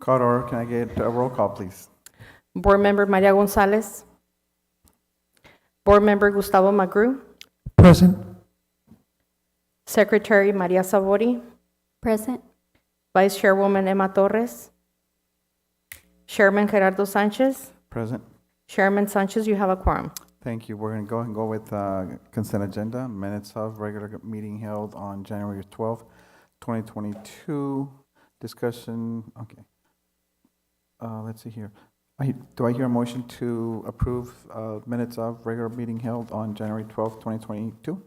Call to order. Can I get a roll call, please? Board Member Maria Gonzalez. Board Member Gustavo Magru. Present. Secretary Maria Sabori. Present. Vice Chairwoman Emma Torres. Chairman Gerardo Sanchez. Present. Chairman Sanchez, you have a quorum. Thank you. We're going to go ahead and go with consent agenda. Minutes of regular meeting held on January 12th, 2022. Discussion, okay. Let's see here. Do I hear a motion to approve minutes of regular meeting held on January 12th, 2022?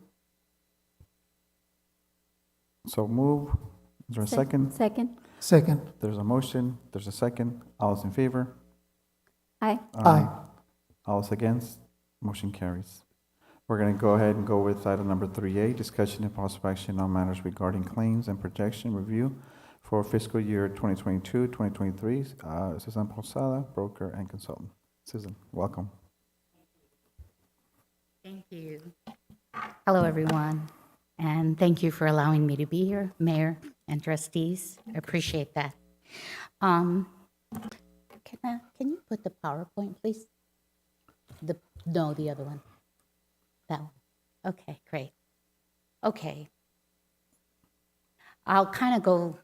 So move. Is there a second? Second. Second. There's a motion. There's a second. All those in favor? Aye. Aye. All those against? Motion carries. We're going to go ahead and go with item number 3A, discussion and possible action on matters regarding claims and projection review for fiscal year 2022, 2023. Susan Posada, broker and consultant. Susan, welcome. Thank you. Hello, everyone, and thank you for allowing me to be here, Mayor and trustees. I appreciate that. Can you put the PowerPoint, please? No, the other one. That one. Okay, great. Okay. I'll kind of go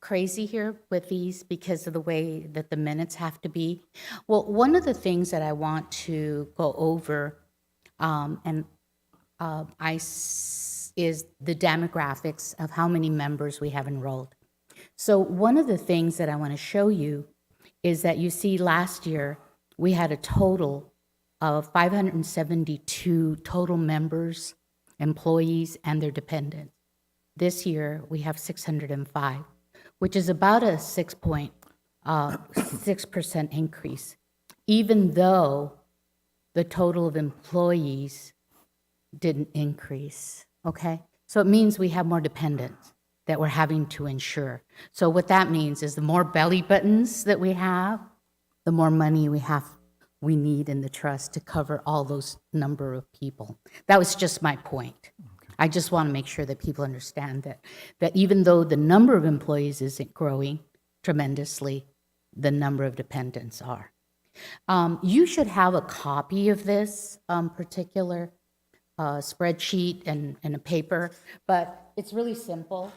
crazy here with these because of the way that the minutes have to be. Well, one of the things that I want to go over is the demographics of how many members we have enrolled. So one of the things that I want to show you is that you see last year we had a total of 572 total members, employees, and their dependents. This year we have 605, which is about a 6% increase, even though the total of employees didn't increase, okay? So it means we have more dependents that we're having to insure. So what that means is the more belly buttons that we have, the more money we need in the trust to cover all those number of people. That was just my point. I just want to make sure that people understand that even though the number of employees isn't growing tremendously, the number of dependents are. You should have a copy of this particular spreadsheet and a paper, but it's really simple.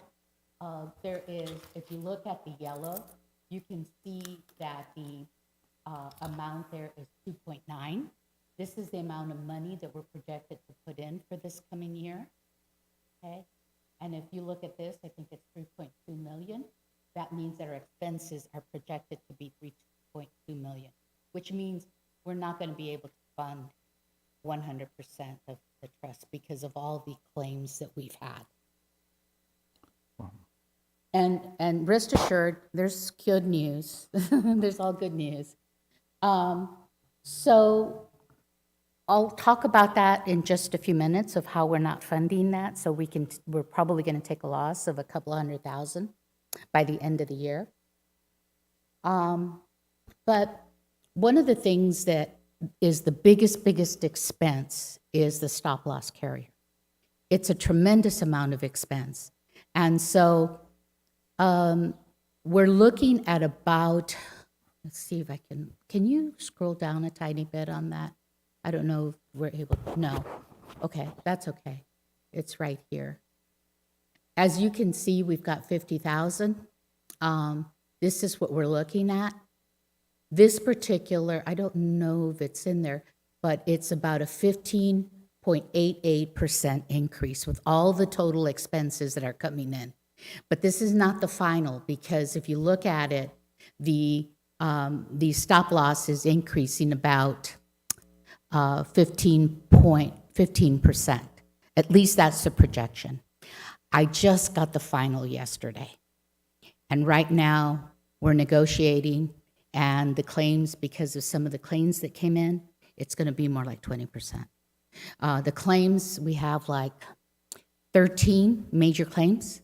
There is, if you look at the yellow, you can see that the amount there is 2.9. This is the amount of money that we're projected to put in for this coming year, okay? And if you look at this, I think it's 3.2 million. That means that our expenses are projected to be 3.2 million, which means we're not going to be able to fund 100% of the trust because of all the claims that we've had. Wow. And rest assured, there's good news. There's all good news. So I'll talk about that in just a few minutes of how we're not funding that. So we're probably going to take a loss of a couple $100,000 by the end of the year. But one of the things that is the biggest expense is the stop loss carrier. It's a tremendous amount of expense. And so we're looking at about, let's see if I can you scroll down a tiny bit on that? I don't know if we're able, no. Okay, that's okay. It's right here. As you can see, we've got 50,000. This is what we're looking at. This particular, I don't know if it's in there, but it's about a 15.88% increase with all the total expenses that are coming in. But this is not the final, because if you look at it, the stop loss is increasing about 15%. At least that's the projection. I just got the final yesterday. And right now, we're negotiating, and the claims, because of some of the claims that came in, it's going to be more like 20%. The claims, we have like 13 major claims.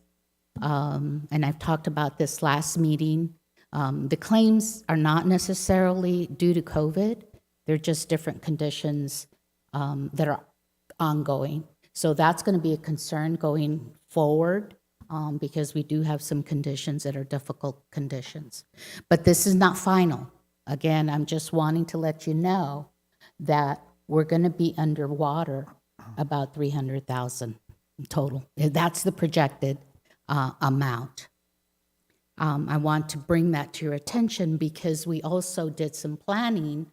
And I've talked about this last meeting. The claims are not necessarily due to COVID. They're just different conditions that are ongoing. So that's going to be a concern going forward because we do have some conditions that are difficult conditions. But this is not final. Again, I'm just wanting to let you know that we're going to be underwater about 300,000 total. That's the projected amount. I want to bring that to your attention because we also did some planning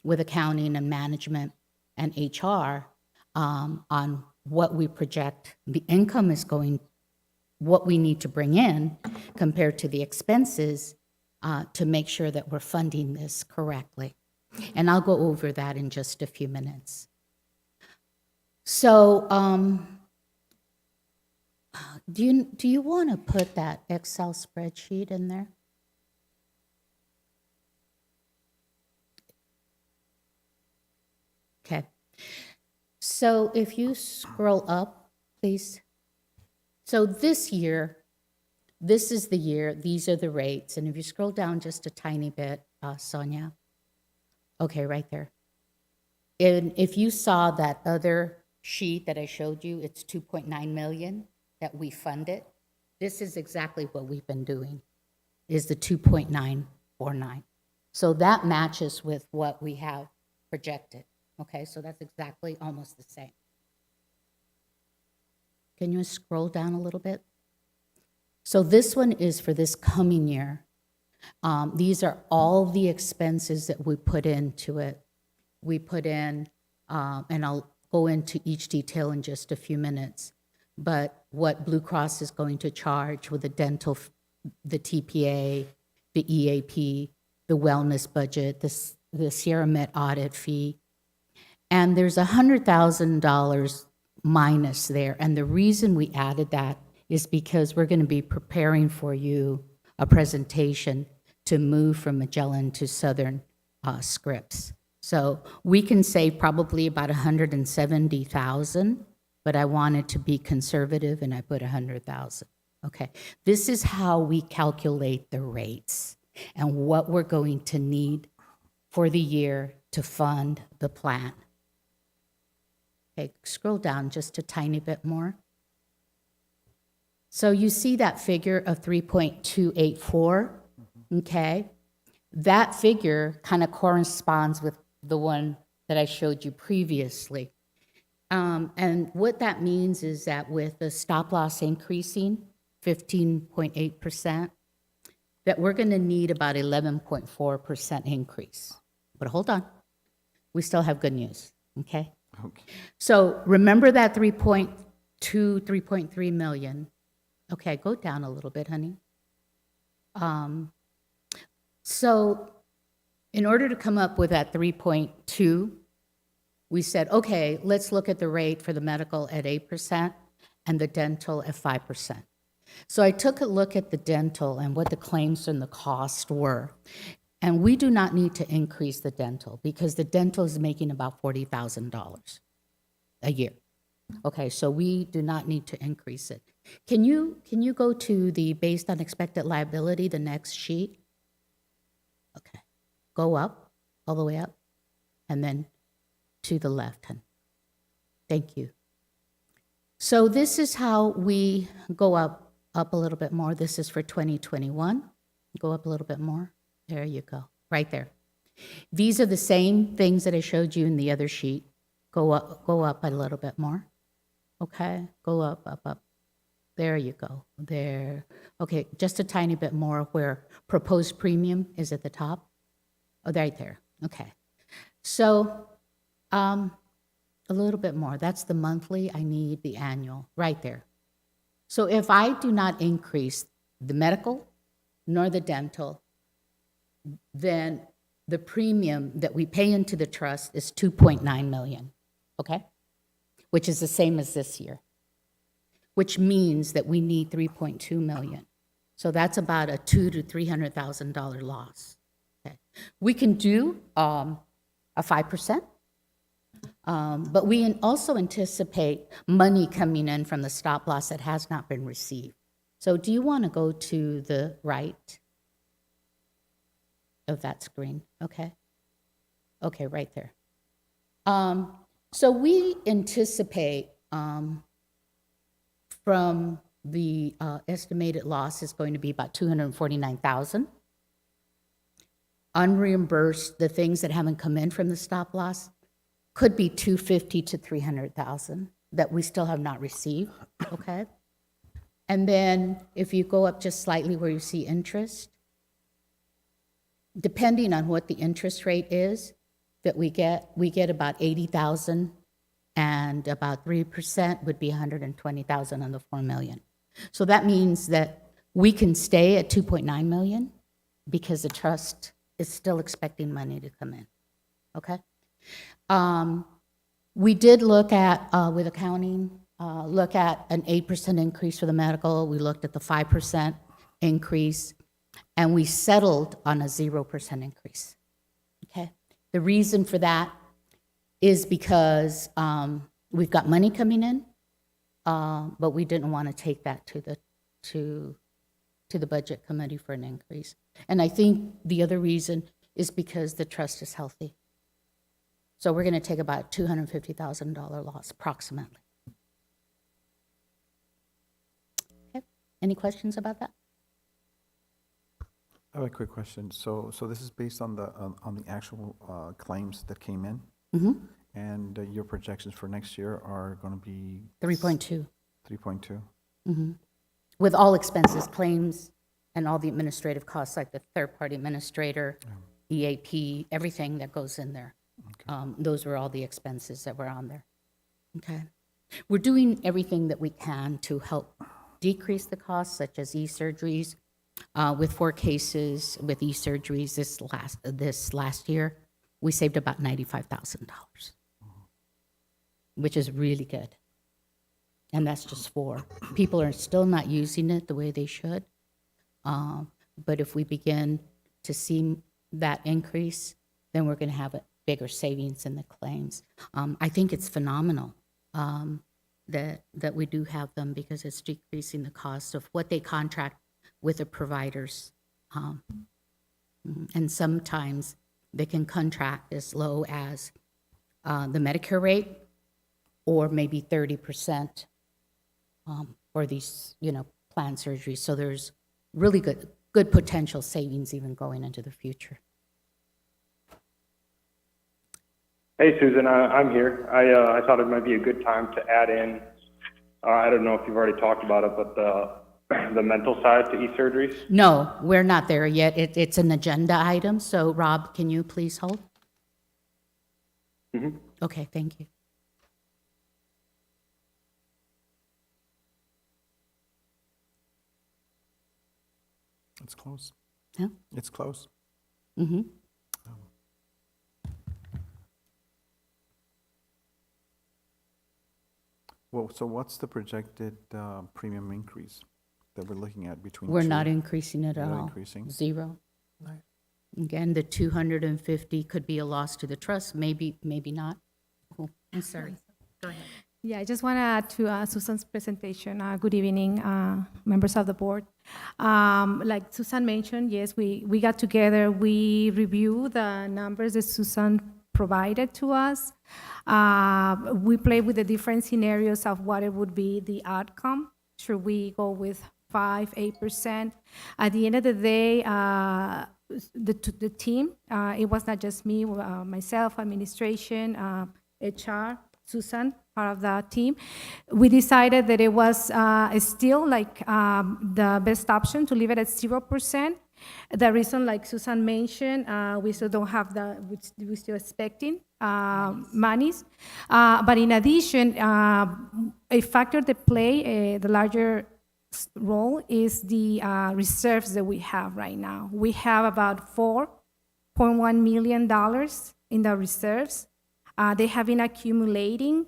with accounting and management and HR on what we project the income is going, what we need to bring in compared to the expenses to make sure that we're funding this correctly. And I'll go over that in just a few minutes. So, do you want to put that Excel spreadsheet in there? Okay. So if you scroll up, please. So this year, this is the year, these are the rates. And if you scroll down just a tiny bit, Sonia. Okay, right there. And if you saw that other sheet that I showed you, it's 2.9 million that we funded. This is exactly what we've been doing, is the 2.949. So that matches with what we have projected. Okay, so that's exactly almost the same. Can you scroll down a little bit? So this one is for this coming year. These are all the expenses that we put into it. We put in, and I'll go into each detail in just a few minutes, but what Blue Cross is going to charge with the dental, the TPA, the EAP, the wellness budget, the Sierra Met audit fee. And there's $100,000 minus there. And the reason we added that is because we're going to be preparing for you a presentation to move from Magellan to Southern Scripps. So we can save probably about $170,000, but I wanted to be conservative and I put $100,000. Okay, this is how we calculate the rates and what we're going to need for the year to fund the plan. Okay, scroll down just a tiny bit more. So you see that figure of 3.284, okay? That figure kind of corresponds with the one that I showed you previously. And what that means is that with the stop loss increasing 15.8%, that we're going to need about 11.4% increase. But hold on, we still have good news, okay? Okay. So remember that 3.2, 3.3 million. Okay, go down a little bit, honey. So in order to come up with that 3.2, we said, okay, let's look at the rate for the medical at 8% and the dental at 5%. So I took a look at the dental and what the claims and the cost were. And we do not need to increase the dental because the dental is making about $40,000 a year. Okay, so we do not need to increase it. Can you go to the based on expected liability, the next sheet? Okay, go up, all the way up, and then to the left hand. Thank you. So this is how we go up a little bit more. This is for 2021. Go up a little bit more. There you go, right there. These are the same things that I showed you in the other sheet. Go up a little bit more. Okay, go up, up, up. There you go, there. Okay, just a tiny bit more where proposed premium is at the top. Oh, right there, okay. So, a little bit more. That's the monthly, I need the annual, right there. So if I do not increase the medical nor the dental, then the premium that we pay into the trust is 2.9 million, okay? Which is the same as this year, which means that we need 3.2 million. So that's about a $200,000 to $300,000 loss. Okay. We can do a 5%, but we also anticipate money coming in from the stop loss that has not been received. So do you want to go to the right of that screen? Okay. Okay, right there. So we anticipate from the estimated loss is going to be about $249,000. Unreimbursed, the things that haven't come in from the stop loss, could be $250,000 to $300,000 that we still have not received, okay? And then if you go up just slightly where you see interest, depending on what the interest rate is that we get about $80,000, and about 3% would be $120,000 on the $4 million. So that means that we can stay at $2.9 million because the trust is still expecting money to come in, okay? We did look at, with accounting, look at an 8% increase for the medical. We looked at the 5% increase, and we settled on a 0% increase, okay? The reason for that is because we've got money coming in, but we didn't want to take that to the budget committee for an increase. And I think the other reason is because the trust is healthy. So we're going to take about $250,000 loss approximately. Okay. Any questions about that? I have a quick question. So this is based on the actual claims that came in, and your projections for next year are going to be 3.2. 3.2. With all expenses, claims, and all the administrative costs like the third-party administrator, EAP, everything that goes in there. Okay. Those were all the expenses that were on there. Okay. We're doing everything that we can to help decrease the costs, such as e-surgeries. With 4 cases with e-surgeries this last year, we saved about $95,000, which is really good. And that's just 4. People are still not using it the way they should. But if we begin to see that increase, then we're going to have a bigger savings in the claims. I think it's phenomenal that we do have them because it's decreasing the cost of what they contract with the providers. And sometimes they can contract as low as the Medicare rate or maybe 30% for these, planned surgeries. So there's really good potential savings even going into the future. Hey, Susan, I'm here. I thought it might be a good time to add in, I don't know if you've already talked about it, but the mental side to e-surgeries. No, we're not there yet. It's an agenda item. So Rob, can you please hold? Okay, thank you. It's close. Yeah. It's close. Mm-hmm. Well, so what's the projected premium increase that we're looking at between? We're two? not increasing it You're at not all. increasing? 0. Right. Again, the 250 could be a loss to the trust, maybe not. Oh, I'm sorry. Go ahead. Yeah, I just want to add to Susan's presentation. Good evening, members of the board. Like Susan mentioned, yes, we got together, we reviewed the numbers that Susan provided to us. We played with the different scenarios of what it would be the outcome. Should we go with 5%, 8%? At the end of the day, the team, it was not just me, myself, administration, HR, Susan, part of the team. We decided that it was still like the best option to leave it at 0%. The reason, like Susan mentioned, we still don't have we're still expecting monies. But in addition, a factor that play the larger role is the reserves that we have right now. We have about $4.1 million in the reserves. They have been accumulating.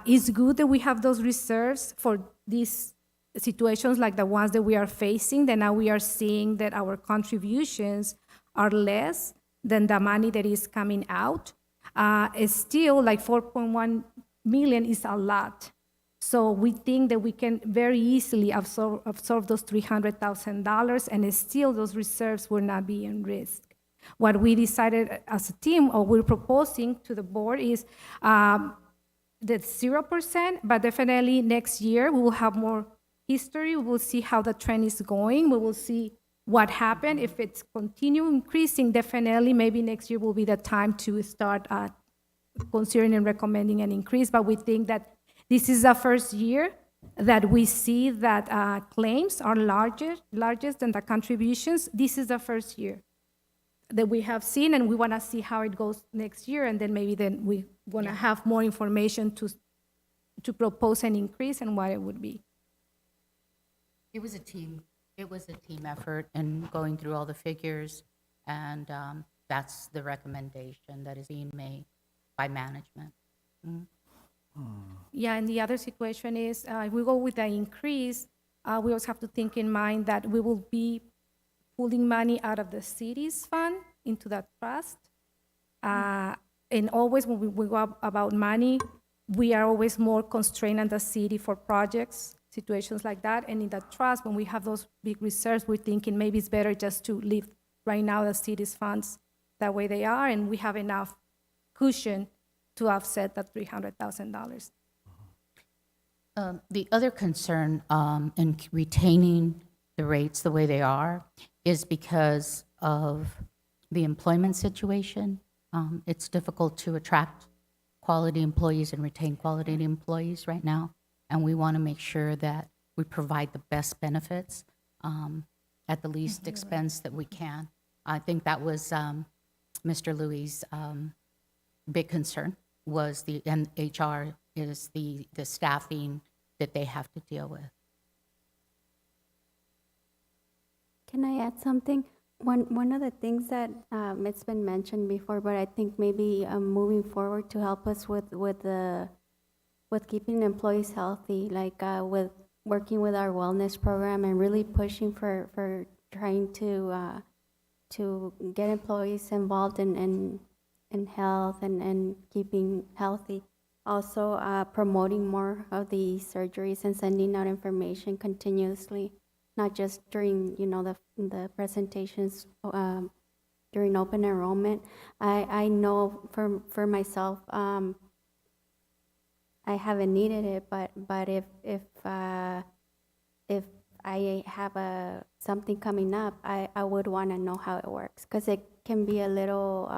It's good that we have those reserves for these situations like the ones that we are facing, that now we are seeing that our contributions are less than the money that is coming out. It's still like 4.1 million is a lot. So we think that we can very easily absorb those $300,000 and still those reserves will not be in risk. What we decided as a team, or we're proposing to the board, is that 0%, but definitely next year we will have more history. We will see how the trend is going. We will see what happened. If it's continue increasing, definitely maybe next year will be the time to start considering and recommending an increase. But we think that this is the first year that we see that claims are larger than the contributions. This is the first year that we have seen, and we want to see how it goes next year, and then maybe then we want to have more information to propose an increase and what it would be. It was a team. It was a team effort in going through all the figures, and that's the recommendation that is being made by management. Yeah, and the other situation is, if we go with the increase, we also have to think in mind that we will be pulling money out of the city's fund into that trust. And always when we go about money, we are always more constrained on the city for projects, situations like that. And in the trust, when we have those big reserves, we're thinking maybe it's better just to leave right now the city's funds that way they are, and we have enough cushion to offset that $300,000. The other concern in retaining the rates the way they are is because of the employment situation. It's difficult to attract quality employees and retain quality employees right now, and we want to make sure that we provide the best benefits at the least expense that we can. I think that was Mr. Louis' big concern, was and HR is the staffing that they have to deal with. Can I add something? One of the things that it's been mentioned before, but I think maybe moving forward to help us with keeping employees healthy, like with working with our wellness program and really pushing for trying to get employees involved in health and keeping healthy. Also promoting more of the surgeries and sending out information continuously, not just during the presentations during open enrollment. I know for myself, I haven't needed it, but if I have something coming up, I would want to know how it works, because it can be a little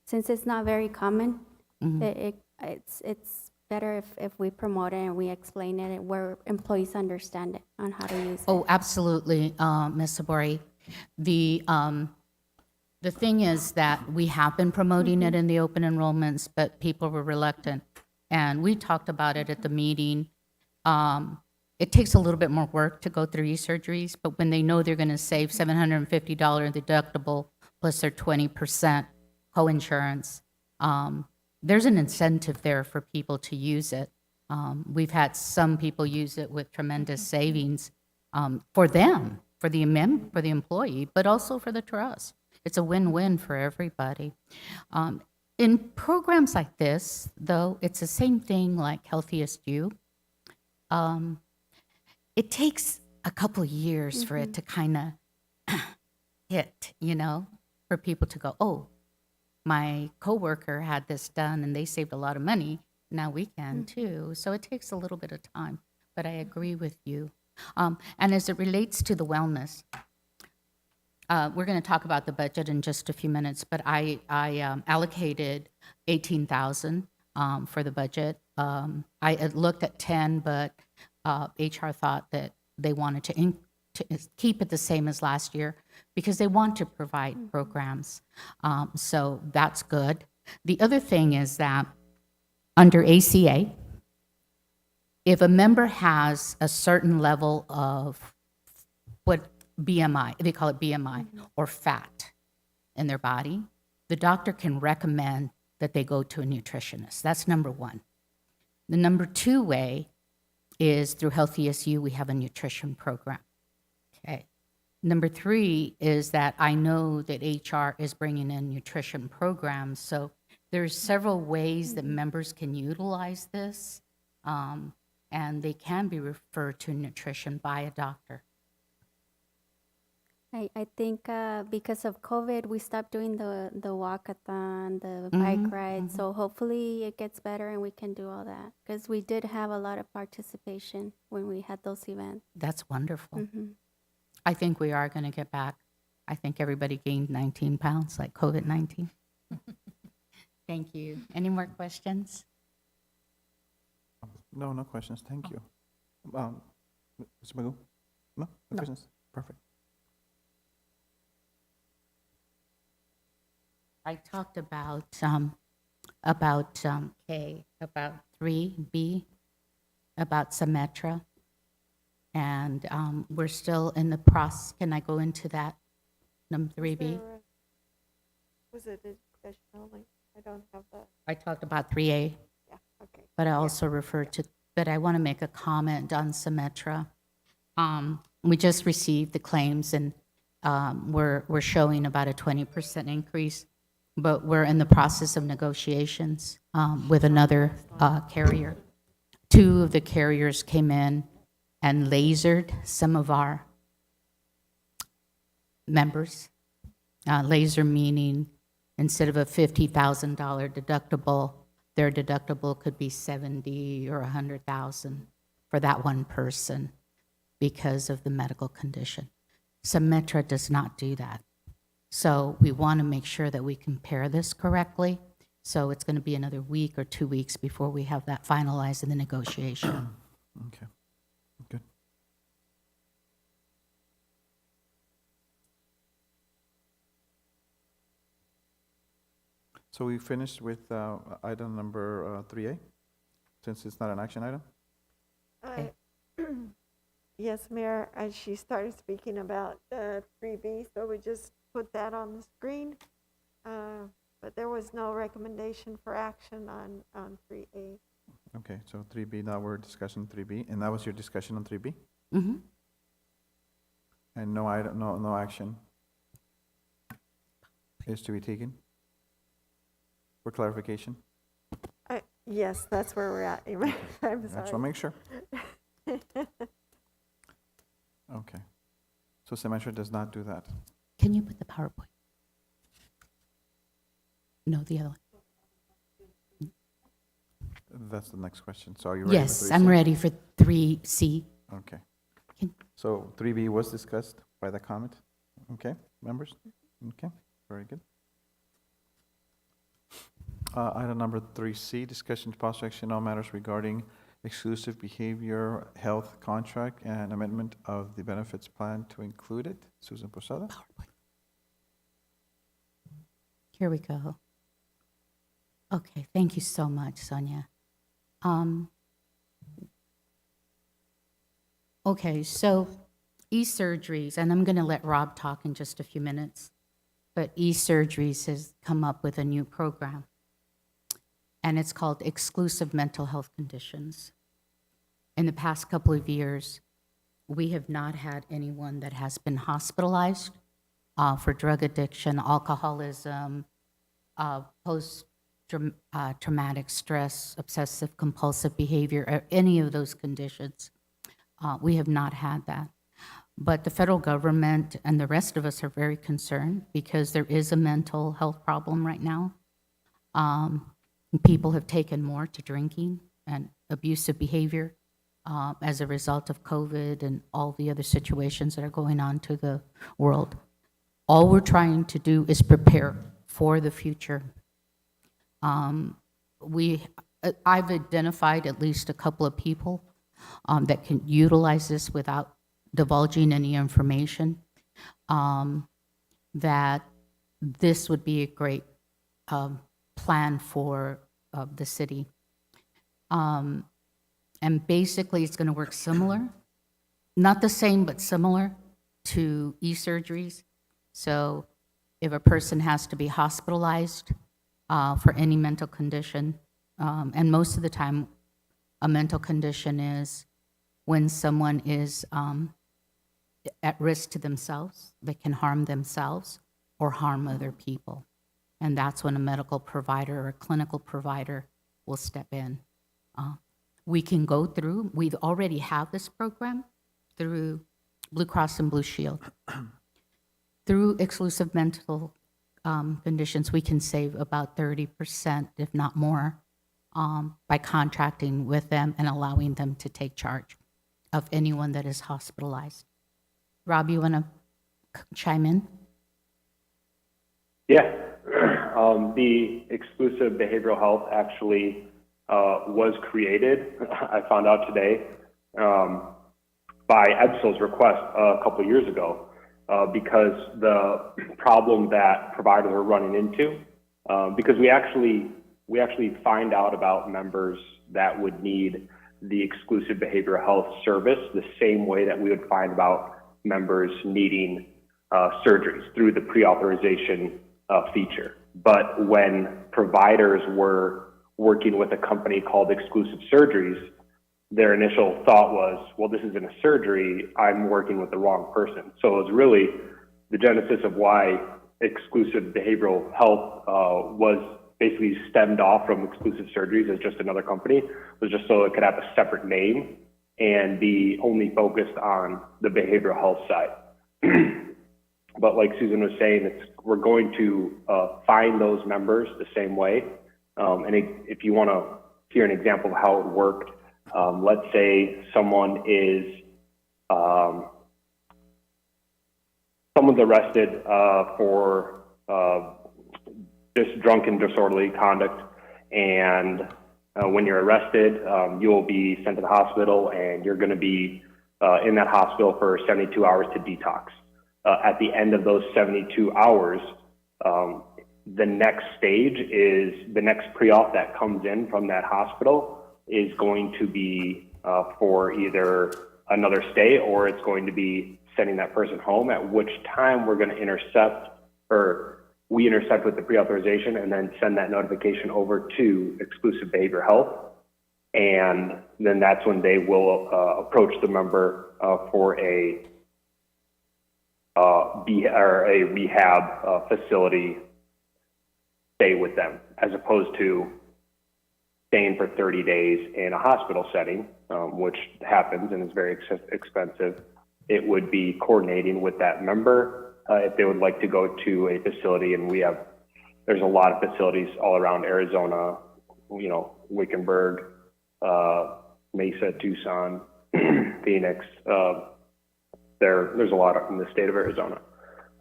since it's not very common. It's better if we promote it and we explain it where employees understand it on how to use it. Oh, absolutely, Ms. Sabori. The thing is that we have been promoting it in the open enrollments, but people were reluctant. And we talked about it at the meeting. It takes a little bit more work to go through e-surgeries, but when they know they're going to save $750 deductible plus their 20% coinsurance, there's an incentive there for people to use it. We've had some people use it with tremendous savings for them, for the employee, but also for the trust. It's a win-win for everybody. In programs like this, though, it's the same thing like Healthiest You. It takes a couple years for it to kind of hit, for people to go, oh, my coworker had this done and they saved a lot of money. Now we can too. So it takes a little bit of time, but I agree with you. And as it relates to the wellness, we're going to talk about the budget in just a few minutes, but I allocated $18,000 for the budget. I had looked at 10, but HR thought that they wanted to keep it the same as last year because they want to provide programs. So that's good. The other thing is that under ACA, if a member has a certain level of what BMI, they call it BMI, or fat in their body, the doctor can recommend that they go to a nutritionist. That's number one. The number two way is through Healthiest You, we have a nutrition program. Okay. Number three is that I know that HR is bringing in nutrition programs, so there's several ways that members can utilize this, and they can be referred to nutrition by a doctor. I think because of COVID, we stopped doing the walkathon, the bike ride. So hopefully it gets better and we can do all that. Because we did have a lot of participation when we had those events. That's wonderful. Mm-hmm. I think we are going to get back. I think everybody gained 19 pounds like COVID-19. Thank you. Any more questions? No, no questions. Thank you. Mr. Magoo? No? No questions? Perfect. I talked about K, about 3B, about Symetra, and we're still in the process. Can I go into that, number 3B? Was it a discussion only? I don't have that. I talked about 3A, Yeah, okay. but I also referred to, but I want to make a comment on Symetra. We just received the claims, and we're showing about a 20% increase, but we're in the process of negotiations with another carrier. 2 of the carriers came in and lasered some of our members. Laser meaning instead of a $50,000 deductible, their deductible could be $70,000 or $100,000 for that one person because of the medical condition. Symetra does not do that. So we want to make sure that we compare this correctly. So it's going to be another week or 2 weeks before we have that finalized in the negotiation. Okay, good. So we finished with item number 3A, since it's not an action item? Okay. Yes, Mayor, as she started speaking about 3B, so we just put that on the screen. But there was no recommendation for action on 3A. Okay, so 3B, now we're discussing 3B, and that was your discussion on 3B? Mm-hmm. And no item, no action is to be taken? For clarification? Yes, that's where we're at. I'm I just want to sorry. make sure. Okay. So Symetra does not do that. Can you put the PowerPoint? No, the other one. That's the next question. So are you ready for 3C? Yes, I'm ready for 3C. Okay. Can- So 3B was discussed by the comment? Okay, members? Okay, very good. Item number 3C, discussion to possible action on matters regarding exclusive behavior health contract and amendment of the benefits plan to include it. Susan Posada? PowerPoint. Here we go. Okay, thank you so much, Sonia. Okay, so e-surgeries, and I'm going to let Rob talk in just a few minutes, but e-surgeries has come up with a new program, and it's called Exclusive Mental Health Conditions. In the past couple of years, we have not had anyone that has been hospitalized for drug addiction, alcoholism, post-traumatic stress, obsessive compulsive behavior, or any of those conditions. We have not had that. But the federal government and the rest of us are very concerned because there is a mental health problem right now. People have taken more to drinking and abusive behavior as a result of COVID and all the other situations that are going on to the world. All we're trying to do is prepare for the future. I've identified at least a couple of people that can utilize this without divulging any information, that this would be a great plan for the city. And basically, it's going to work similar, not the same, but similar to e-surgeries. So if a person has to be hospitalized for any mental condition, and most of the time, a mental condition is when someone is at risk to themselves, they can harm themselves or harm other people. And that's when a medical provider or a clinical provider will step in. We can go through, we already have this program through Blue Cross and Blue Shield. through exclusive mental conditions, we can save about 30%, if not more, by contracting with them and allowing them to take charge of anyone that is hospitalized. Rob, you want to chime in? Yeah. The exclusive behavioral health actually was created, I found out today, by EBSL's request a couple of years ago, because the problem that providers are running into, because we actually find out about members that would need the exclusive behavioral health service the same way that we would find about members needing surgeries through the pre-authorization feature. But when providers were working with a company called Exclusive Surgeries, their initial thought was, well, this isn't a surgery, I'm working with the wrong person. So it was really the genesis of why exclusive behavioral health was basically stemmed off from Exclusive Surgeries as just another company, was just so it could have a separate name and be only focused on the behavioral health side. But like Susan was saying, we're going to find those members the same way. And if you want to hear an example of how it worked, let's say someone is someone's arrested for just drunken disorderly conduct, and when you're arrested, you'll be sent to the hospital, and you're going to be in that hospital for 72 hours to detox. At the end of those 72 hours, the next stage is the next pre-op that comes in from that hospital is going to be for either another stay, or it's going to be sending that person home, at which time we're going to intercept, or we intercept with the pre-authorization and then send that notification over to Exclusive Behavioral Health. And then that's when they will approach the member for a rehab facility stay with them, as opposed to staying for 30 days in a hospital setting, which happens and is very expensive. It would be coordinating with that member if they would like to go to a facility, and there's a lot of facilities all around Arizona, Wickenburg, Mesa, Tucson, Phoenix. There's a lot in the state of Arizona.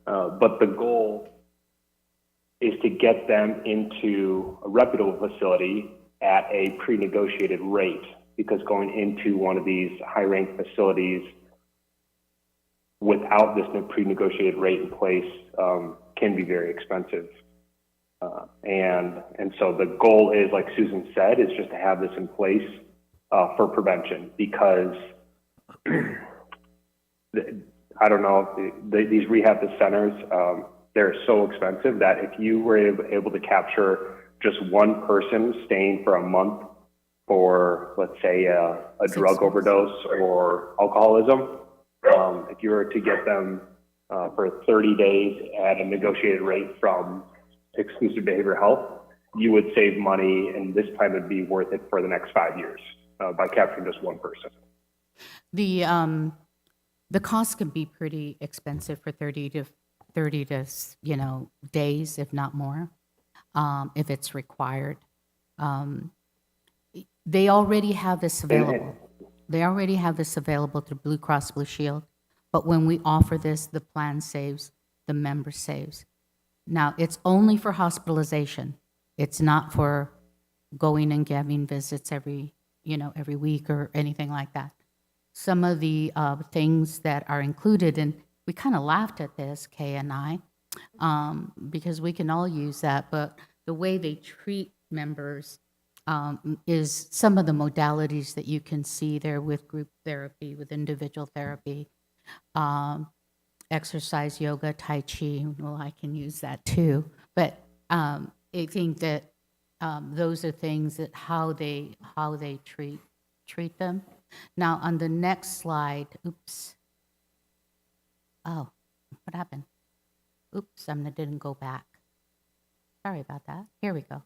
But the goal is to get them into a reputable facility at a pre-negotiated rate, because going into one of these high-ranked facilities without this pre-negotiated rate in place can be very expensive. And so the goal is, like Susan said, is just to have this in place for prevention, because I don't know, these rehab centers, they're so expensive that if you were able to capture just one person staying for a month for, let's say, a drug overdose or alcoholism, if you were to get them for 30 days at a negotiated rate from Exclusive Behavioral Health, you would save money, and this time would be worth it for the next 5 years by capturing just one person. The cost can be pretty expensive for 30 to days, if not more, if it's required. They already have this available. They already have this available through Blue Cross Blue Shield, but when we offer this, the plan saves, the member saves. Now, it's only for hospitalization. It's not for going and giving visits every week or anything like that. Some of the things that are included, and we kind of laughed at this, Kay and I, because we can all use that, but the way they treat members is some of the modalities that you can see there with group therapy, with individual therapy, exercise, yoga, Tai Chi. Well, I can use that too. But I think that those are things that how they treat them. Now, on the next slide, oops. Oh, what happened? Oops, I didn't go back. Sorry about that. Here we go.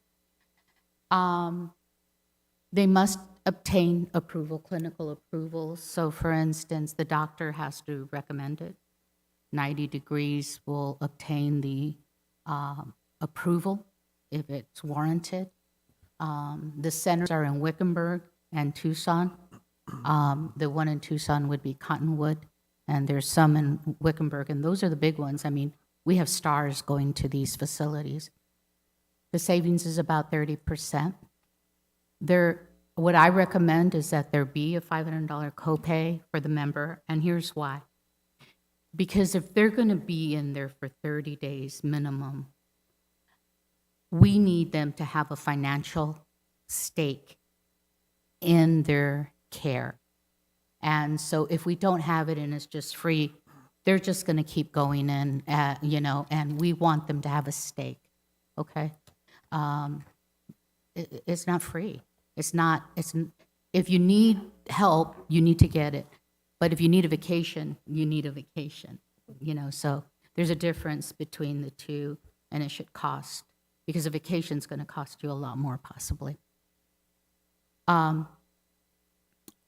They must obtain approval, clinical approval. So, for instance, the doctor has to recommend it. 90 Degrees will obtain the approval if it's warranted. The centers are in Wickenburg and Tucson. The one in Tucson would be Cottonwood, and there's some in Wickenburg, and those are the big ones. I mean, we have stars going to these facilities. The savings is about 30%. What I recommend is that there be a $500 copay for the member, and here's why. Because if they're going to be in there for 30 days minimum, we need them to have a financial stake in their care. And so if we don't have it and it's just free, they're just going to keep going in, and we want them to have a stake, okay? It's not free. If you need help, you need to get it. But if you need a vacation, you need a vacation, so there's a difference between the two, and it should cost, because a vacation's going to cost you a lot more possibly.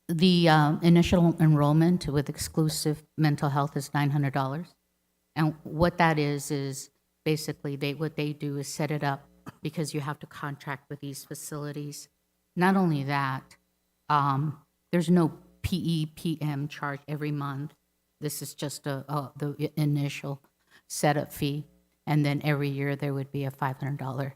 The initial enrollment with exclusive mental health is $900. And what that is basically what they do is set it up because you have to contract with these facilities. Not only that, there's no PEPM charge every month. This is just the initial setup fee. And then every year there would be a $500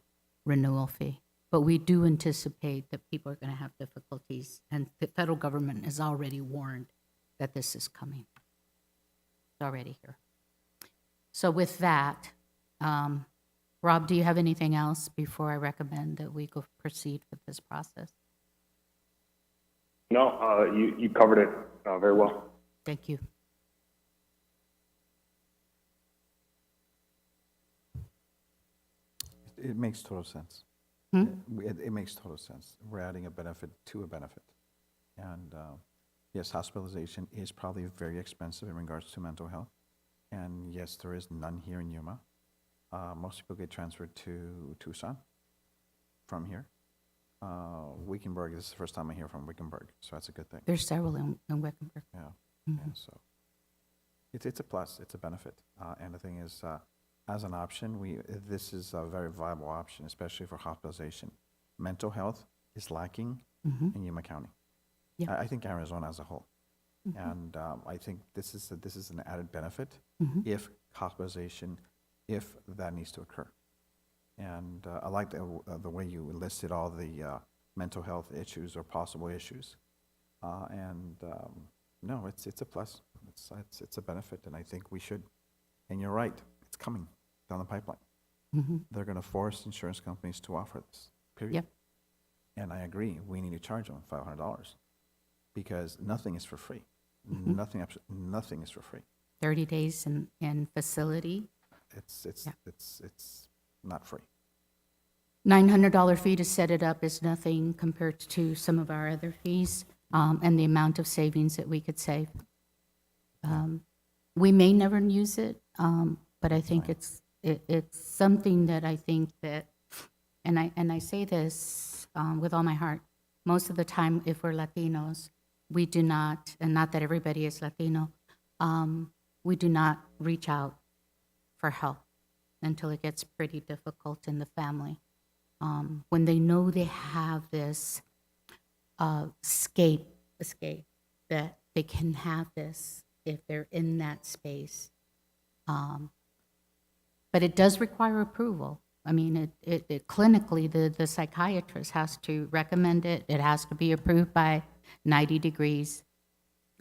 renewal fee. But we do anticipate that people are going to have difficulties, and the federal government has already warned that this is coming. It's already here. So with that, Rob, do you have anything else before I recommend that we go proceed with this process? No, you covered it very well. Thank you. It makes total sense. Hmm? It makes total sense. We're adding a benefit to a benefit. And yes, hospitalization is probably very expensive in regards to mental health. And yes, there is none here in Yuma. Most people get transferred to Tucson from here. Wickenburg, this is the first time I hear from Wickenburg, so that's a good thing. There's several in Wickenburg. Yeah, Mhm. yeah, so it's a plus, it's a benefit. And the thing is, as an option, this is a very viable option, especially for hospitalization. Mental health is lacking Mhm. in Yuma County. Yeah. I think Arizona as a whole. Mhm. And I think this is an added benefit Mhm. if hospitalization, if that needs to occur. And I like the way you listed all the mental health issues or possible issues. No, it's a plus. It's a benefit, and I think we should. And you're right, it's coming down the pipeline. Mhm. They're going to force insurance companies to offer this, period. Yep. And I agree, we need to charge them $500 because nothing is for free. Mhm. Nothing is for free. 30 days in facility. Yeah. It's not free. $900 fee to set it up is nothing compared to some of our other fees, and the amount of savings that we could save. We may never use it, but I think it's something that I think that, and I say this with all my heart, most of the time, if we're Latinos, we do not, and not that everybody is Latino, we do not reach out for help until it gets pretty difficult in the family. When they know they have this escape, that they can have this if they're in that space. But it does require approval. I mean, it clinically, the psychiatrist has to recommend it. It has to be approved by 90 Degrees,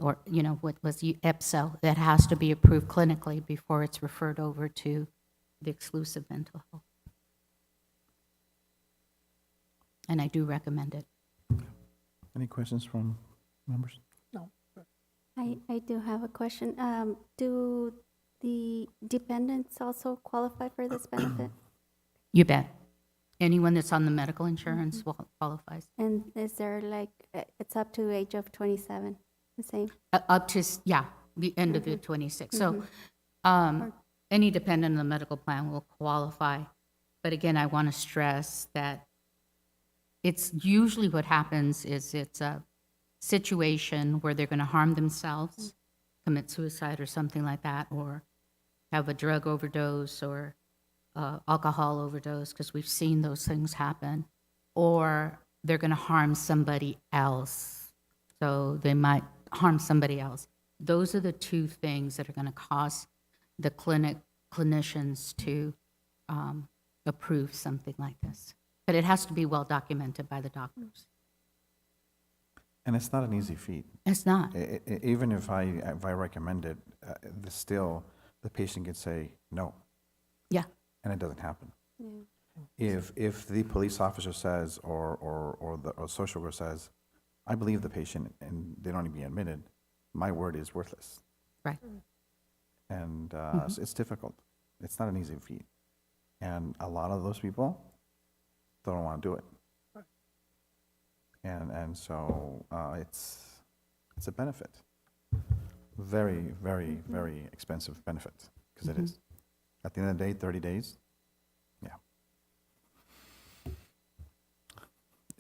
or, what was EPSO. That has to be approved clinically before it's referred over to the exclusive mental health. And I do recommend it. Any questions from members? I do have a question. Do the dependents also qualify for this benefit? You bet. Anyone that's on the medical insurance qualifies. And is there it's up to age of 27, the same? Up to, the end of the 26. So any dependent on the medical plan will qualify. But again, I want to stress that it's usually what happens is it's a situation where they're going to harm themselves, commit suicide or something like that, or have a drug overdose or alcohol overdose, because we've seen those things happen, or they're going to harm somebody else. So they might harm somebody else. Those are the two things that are going to cause the clinicians to approve something like this. But it has to be well documented by the doctors. And it's not an easy feat. It's not. Even if I recommend it, still, the patient can say no, Yeah. and it doesn't happen. Yeah. If the police officer says, or the social worker says, I believe the patient, and they don't even be admitted, my word is worthless. Right. And it's difficult. It's not an easy feat. And a lot of those people don't want to do it. And so it's a benefit. Very, very, very expensive benefit, because it is. At the end of the day, 30 days, yeah.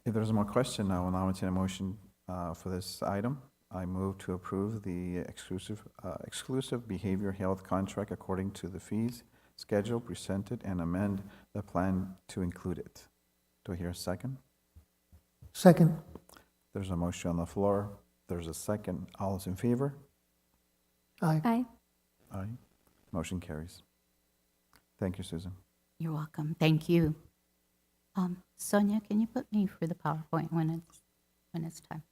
If there's more question, I will now entertain a motion for this item. I move to approve the exclusive behavior health contract according to the fees schedule presented and amend the plan to include it. Do I hear a second? Second. There's a motion on the floor. There's a second. All is in favor? Aye. Aye. Aye. Motion carries. Thank you, Susan. You're welcome. Thank you. Sonia, can you put me for the PowerPoint when it's time?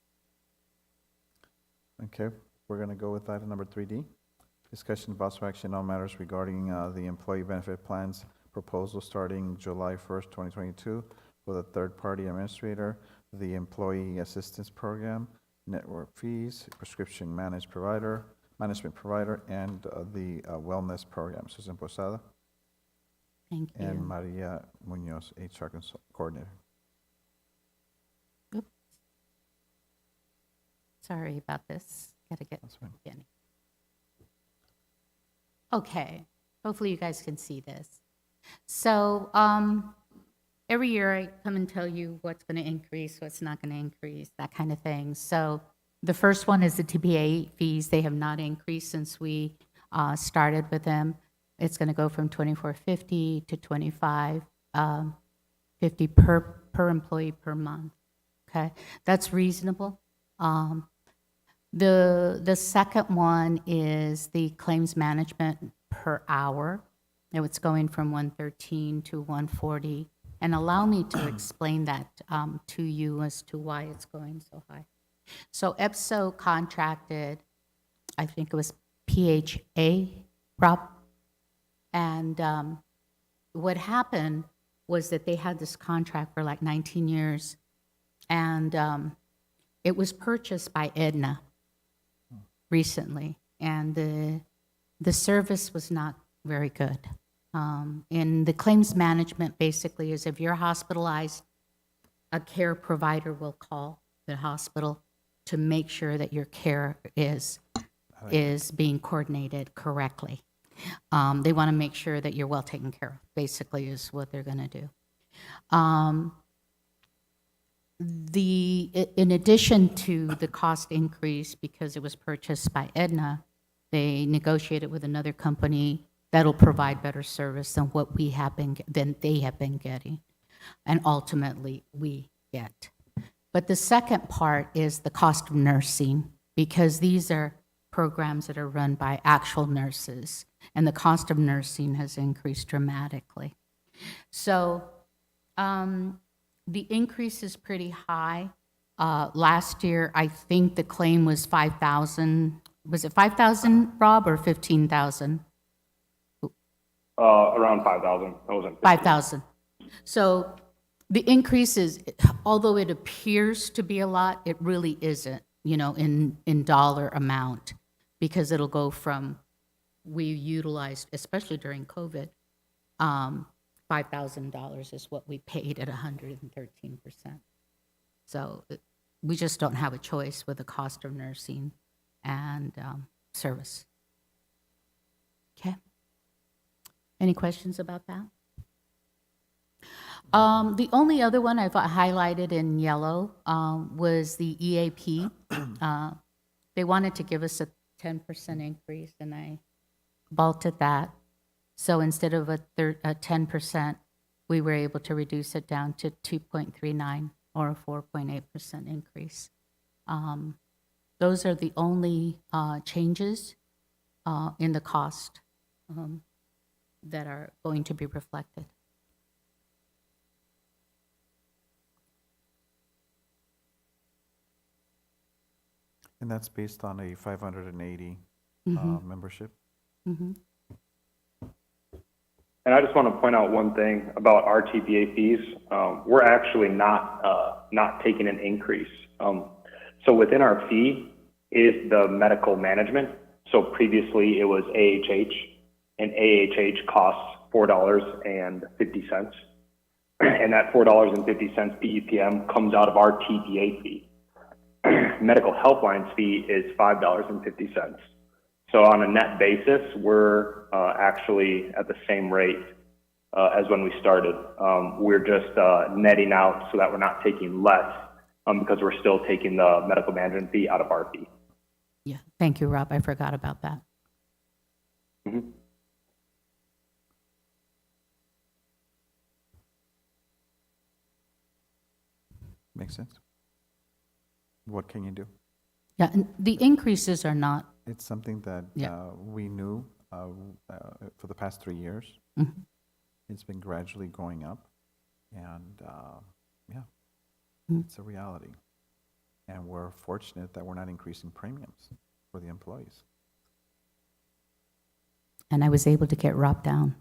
Okay, we're going to go with item number 3D. Discussion of possible action on matters regarding the employee benefit plans proposal starting July 1st, 2022 with a third-party administrator, the employee assistance program, network fees, prescription management provider, and the wellness program. Susan Posada Thank you. and Maria Munoz, HR coordinator. Oops. Sorry about this. Gotta get That's fine. beginning. Okay, hopefully you guys can see this. So every year I come and tell you what's going to increase, what's not going to increase, that kind of thing. So the first one is the TPA fees. They have not increased since we started with them. It's going to go from $24.50 to $25.50 per employee per month. Okay, that's reasonable. The second one is the claims management per hour. And it's going from 113 to 140. And allow me to explain that to you as to why it's going so high. So EPSO contracted, I think it was PHA, Rob. And what happened was that they had this contract for like 19 years. And it was purchased by Aetna recently, and the service was not very good. And the claims management basically is if you're hospitalized, a care provider will call the hospital to make sure that your care is being coordinated correctly. They want to make sure that you're well taken care of, basically is what they're going to do. In addition to the cost increase, because it was purchased by Aetna, they negotiated with another company that'll provide better service than they have been getting, and ultimately we get. But the second part is the cost of nursing, because these are programs that are run by actual nurses, and the cost of nursing has increased dramatically. So the increase is pretty high. Last year, I think the claim was 5,000. Was it 5,000, Rob, or 15,000? Around 5,000. That wasn't 5,000. So the increase is, although it appears to be a lot, it really isn't, in dollar amount, because it'll go from, we utilized, especially during COVID, $5,000 is what we paid at 113%. So we just don't have a choice with the cost of nursing and service. Okay. Any questions about that? The only other one I've highlighted in yellow was the EAP. They wanted to give us a 10% increase, and I vaulted that. So instead of a 10%, we were able to reduce it down to 2.39 or a 4.8% increase. Those are the only changes in the cost that are going to be reflected. And that's based on a 580 membership? Mhm. And I just want to point out one thing about our TPA fees. We're actually not taking an increase. So within our fee is the medical management. So previously it was AHH, and AHH costs $4.50. And that $4.50 PEPM comes out of our TPA fee. Medical Helplines fee is $5.50. So on a net basis, we're actually at the same rate as when we started. We're just netting out so that we're not taking less because we're still taking the medical management fee out of our fee. Yeah, thank you, Rob. I forgot about that. Mhm. Makes sense. What can you do? Yeah, and the increases are not, It's something that Yeah. we knew for the past 3 years. Mhm. It's been gradually going up, and yeah, Mhm. it's a reality. And we're fortunate that we're not increasing premiums for the employees. and I was able to get Rob down.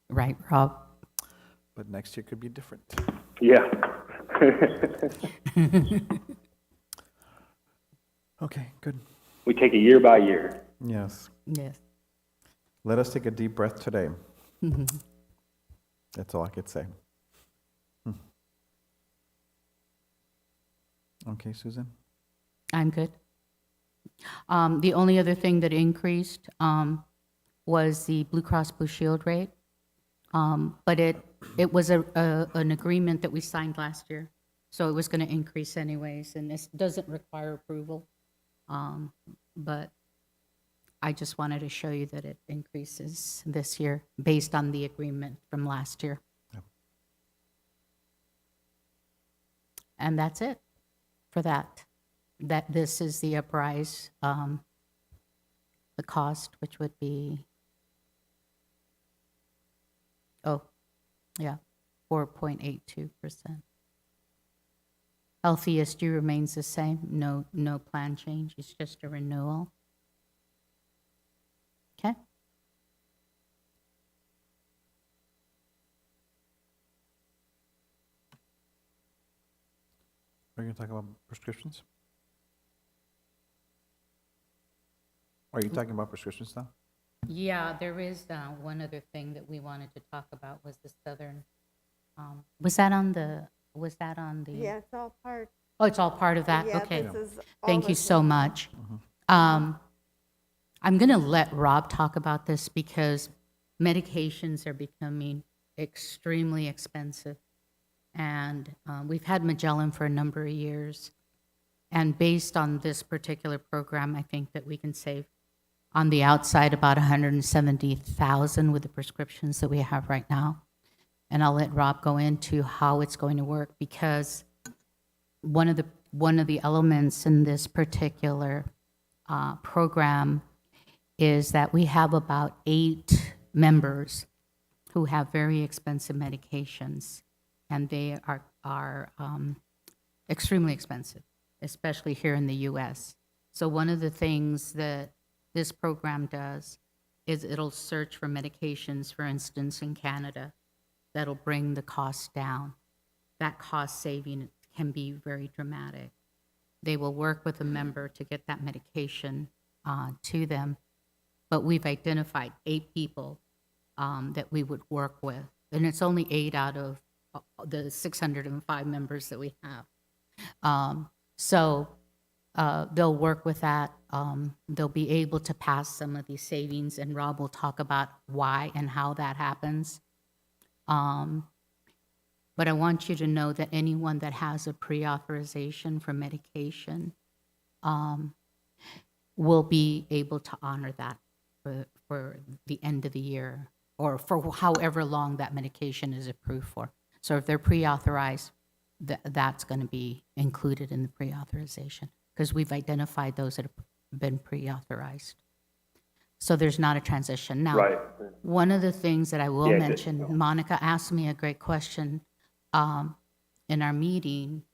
Right, Rob? But next year could be different. Yeah. Okay, good. We take it year by year. Yes. Yes. Let us take a deep breath today. Mhm. That's all I could say. Okay, Susan? I'm good. The only other thing that increased was the Blue Cross Blue Shield rate. But it was an agreement that we signed last year, so it was going to increase anyways, and this doesn't require approval. But I just wanted to show you that it increases this year based on the agreement from last year. Yep. And that's it for that. That this is the uprise, the cost, which would be, 4.82%. Health ESG remains the same, no plan change, it's just a renewal. Okay? Are you going to talk about prescriptions? Are you talking about prescriptions now? Yeah, there is one other thing that we wanted to talk about was the Southern, was that on the? Yeah, it's all part. Oh, it's all part of that? Yeah, Okay. this is all Thank you of so it. much. I'm going to let Rob talk about this because medications are becoming extremely expensive. And we've had Magellan for a number of years. And based on this particular program, I think that we can save on the outside about $170,000 with the prescriptions that we have right now. And I'll let Rob go into how it's going to work because one of the elements in this particular program is that we have about 8 members who have very expensive medications, and they are extremely expensive, especially here in the U.S. So one of the things that this program does is it'll search for medications, for instance, in Canada, that'll bring the cost down. That cost saving can be very dramatic. They will work with a member to get that medication to them, but we've identified 8 people that we would work with, and it's only 8 out of the 605 members that we have. So they'll work with that. They'll be able to pass some of these savings, and Rob will talk about why and how that happens. But I want you to know that anyone that has a pre-authorization for medication will be able to honor that for the end of the year or for however long that medication is approved for. So if they're pre-authorized, that's going to be included in the pre-authorization because we've identified those that have been pre-authorized. So there's not a transition. Now, Right. one of the things that I will Yeah, mention, Monica asked me a great question in our meeting.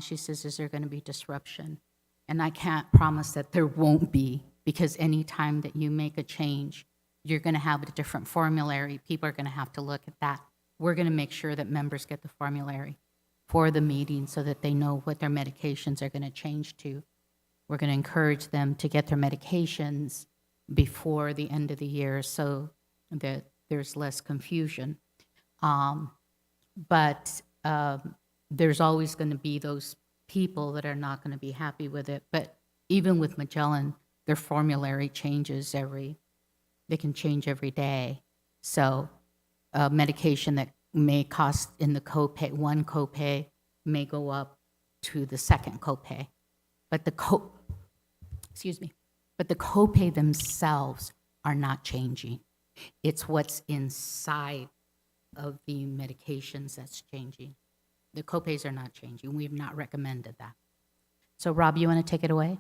She says, is there going to be disruption? And I can't promise that there won't be, because anytime that you make a change, you're going to have a different formulary. People are going to have to look at that. We're going to make sure that members get the formulary for the meeting so that they know what their medications are going to change to. We're going to encourage them to get their medications before the end of the year so that there's less confusion. But there's always going to be those people that are not going to be happy with it. But even with Magellan, their formulary changes they can change every day. So a medication that may cost in the copay, one copay may go up to the second copay. But the copay themselves are not changing. It's what's inside of the medications that's changing. The copays are not changing. We've not recommended that. So Rob, you want to take it away?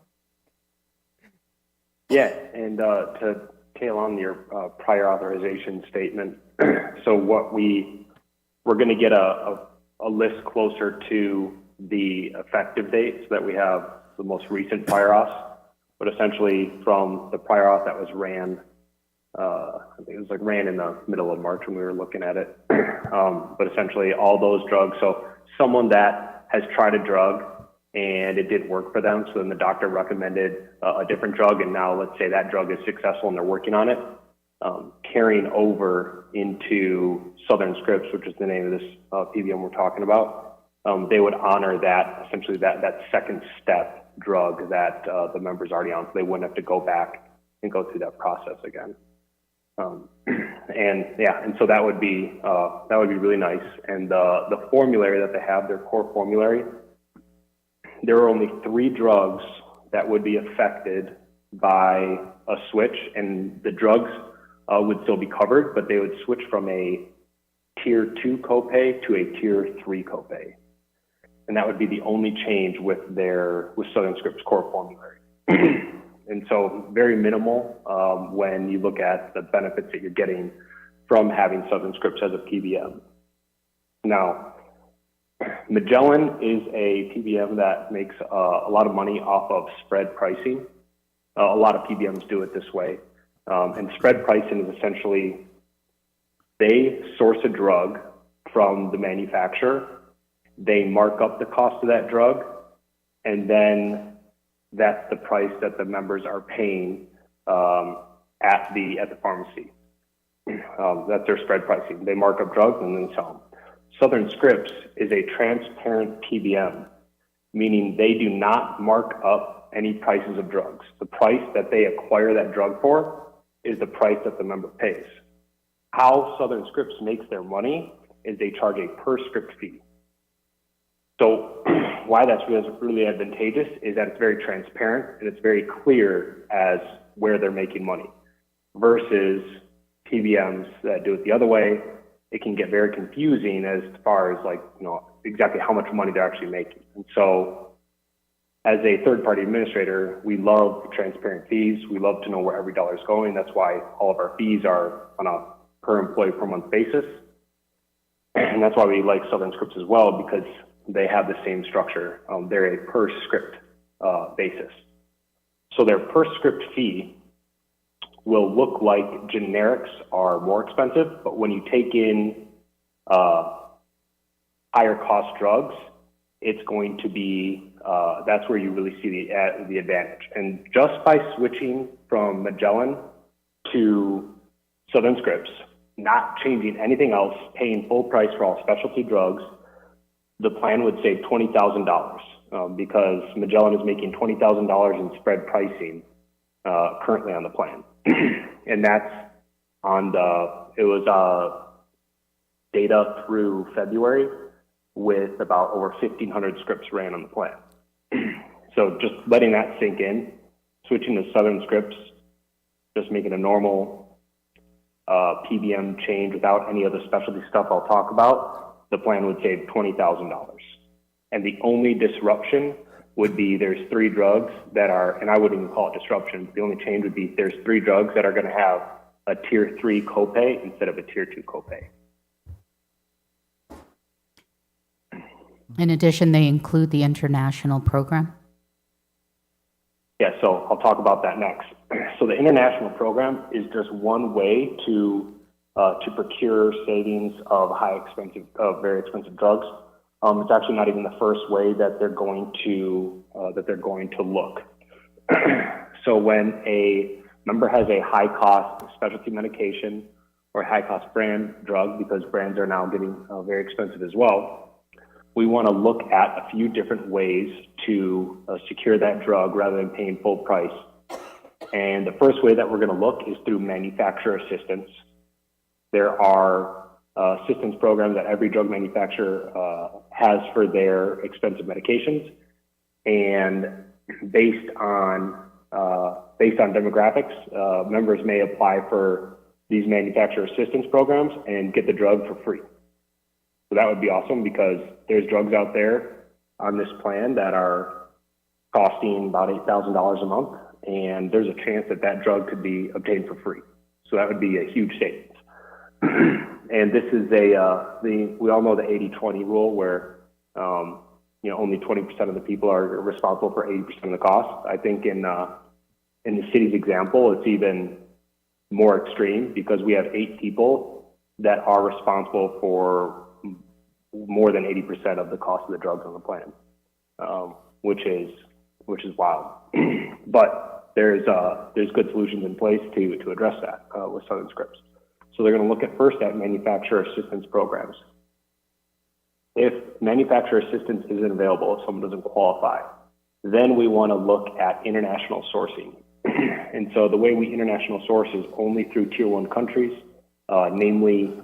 Yeah, and to tail on your prior authorization statement, so what we're going to get a list closer to the effective date so that we have the most recent prior auth, but essentially from the prior auth that was ran, I think it was ran in the middle of March when we were looking at it, but essentially all those drugs, so someone that has tried a drug and it didn't work for them, so then the doctor recommended a different drug, and now let's say that drug is successful and they're working on it, carrying over into Southern Scripts, which is the name of this PBM we're talking about, they would honor that, essentially that second step drug that the member's already on, so they wouldn't have to go back and go through that process again. And so that would be really nice. And the formulary that they have, their core formulary, there are only 3 drugs that would be affected by a switch, and the drugs would still be covered, but they would switch from a tier 2 copay to a tier 3 copay. And that would be the only change with Southern Scripts core formulary. And so very minimal when you look at the benefits that you're getting from having Southern Scripts as a PBM. Now, Magellan is a PBM that makes a lot of money off of spread pricing. A lot of PBMs do it this way. And spread pricing is essentially they source a drug from the manufacturer, they mark up the cost of that drug, and then that's the price that the members are paying at the pharmacy. That's their spread pricing. They mark up drugs and then sell them. Southern Scripts is a transparent PBM, meaning they do not mark up any prices of drugs. The price that they acquire that drug for is the price that the member pays. How Southern Scripts makes their money is they charge a per script fee. So why that's really advantageous is that it's very transparent and it's very clear as where they're making money versus PBMs that do it the other way. It can get very confusing as far as exactly how much money they're actually making. And so as a third-party administrator, we love transparent fees. We love to know where every dollar is going. That's why all of our fees are on a per employee per month basis. And that's why we like Southern Scripts as well, because they have the same structure. They're a per script basis. So their per script fee will look like generics are more expensive, but when you take in higher cost drugs, it's going to be, that's where you really see the advantage. And just by switching from Magellan to Southern Scripts, not changing anything else, paying full price for all specialty drugs, the plan would save $20,000 because Magellan is making $20,000 in spread pricing currently on the plan. And that's on it was data through February with about over 1,500 scripts ran on the plan. So just letting that sink in, switching to Southern Scripts just making a normal PBM change without any of the specialty stuff I'll talk about, the plan would save $20,000. And the only disruption would be there's 3 drugs that are, and I wouldn't even call it disruption, the only change would be there's 3 drugs that are going to have a tier 3 copay instead of a tier 2 copay. In addition, they include the international program? Yeah, so I'll talk about that next. So the international program is just one way to procure savings of very expensive drugs. It's actually not even the first way that they're going to look. So when a member has a high cost specialty medication or a high cost brand drug, because brands are now getting very expensive as well, we want to look at a few different ways to secure that drug rather than paying full price. And the first way that we're going to look is through manufacturer assistance. There are assistance programs that every drug manufacturer has for their expensive medications, and based on demographics, members may apply for these manufacturer assistance programs and get the drug for free. So that would be awesome, because there's drugs out there on this plan that are costing about $8,000 a month, and there's a chance that that drug could be obtained for free. So that would be a huge savings. And this is we all know the 80-20 rule, where only 20% of the people are responsible for 80% of the cost. I think in the city's example, it's even more extreme, because we have 8 people that are responsible for more than 80% of the cost of the drugs on the plan, which is wild. But there's good solutions in place to address that with Southern Scripts. So they're going to look at first at manufacturer assistance programs. If manufacturer assistance isn't available, if someone doesn't qualify, then we want to look at international sourcing. And so the way we international source is only through tier 1 countries, namely,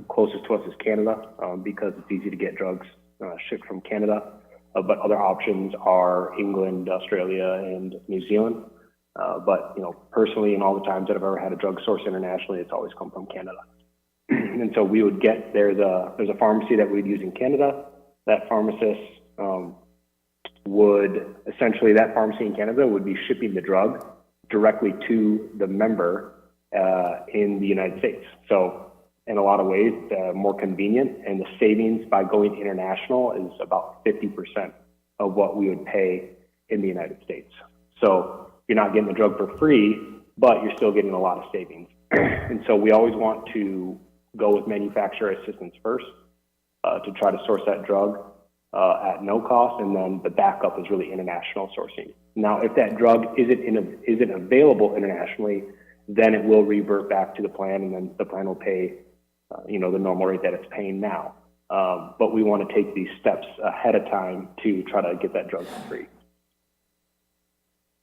closest to us is Canada, because it's easy to get drugs shipped from Canada. But other options are England, Australia, and New Zealand. But personally, and all the times that I've ever had a drug source internationally, it's always come from Canada. And so we would get, there's a pharmacy that we'd use in Canada. That pharmacist that pharmacy in Canada would be shipping the drug directly to the member in the United States. So in a lot of ways, more convenient, and the savings by going international is about 50% of what we would pay in the United States. So you're not getting the drug for free, but you're still getting a lot of savings. And so we always want to go with manufacturer assistance first to try to source that drug at no cost, and then the backup is really international sourcing. Now, if that drug isn't available internationally, then it will revert back to the plan, and then the plan will pay the normal rate that it's paying now. But we want to take these steps ahead of time to try to get that drug for free.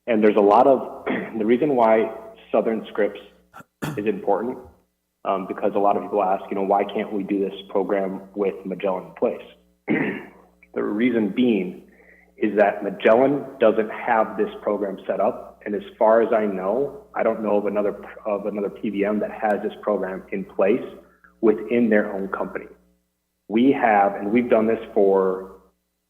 And there's a lot of, the reason why Southern Scripts is important, because a lot of people ask, why can't we do this program with Magellan in place? The reason being is that Magellan doesn't have this program set up. And as far as I know, I don't know of another PBM that has this program in place within their own company. We have, and we've done this for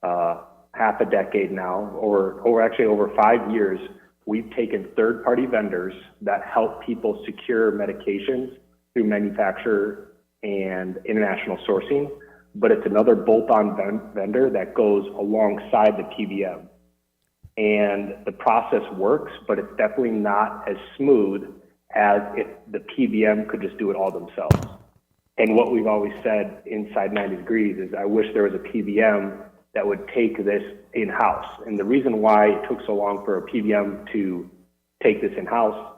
half a decade now, or over 5 years. We've taken third-party vendors that help people secure medications through manufacturer and international sourcing, but it's another bolt-on vendor that goes alongside the PBM. And the process works, but it's definitely not as smooth as if the PBM could just do it all themselves. And what we've always said inside 90 Degrees is, I wish there was a PBM that would take this in-house. And the reason why it took so long for a PBM to take this in-house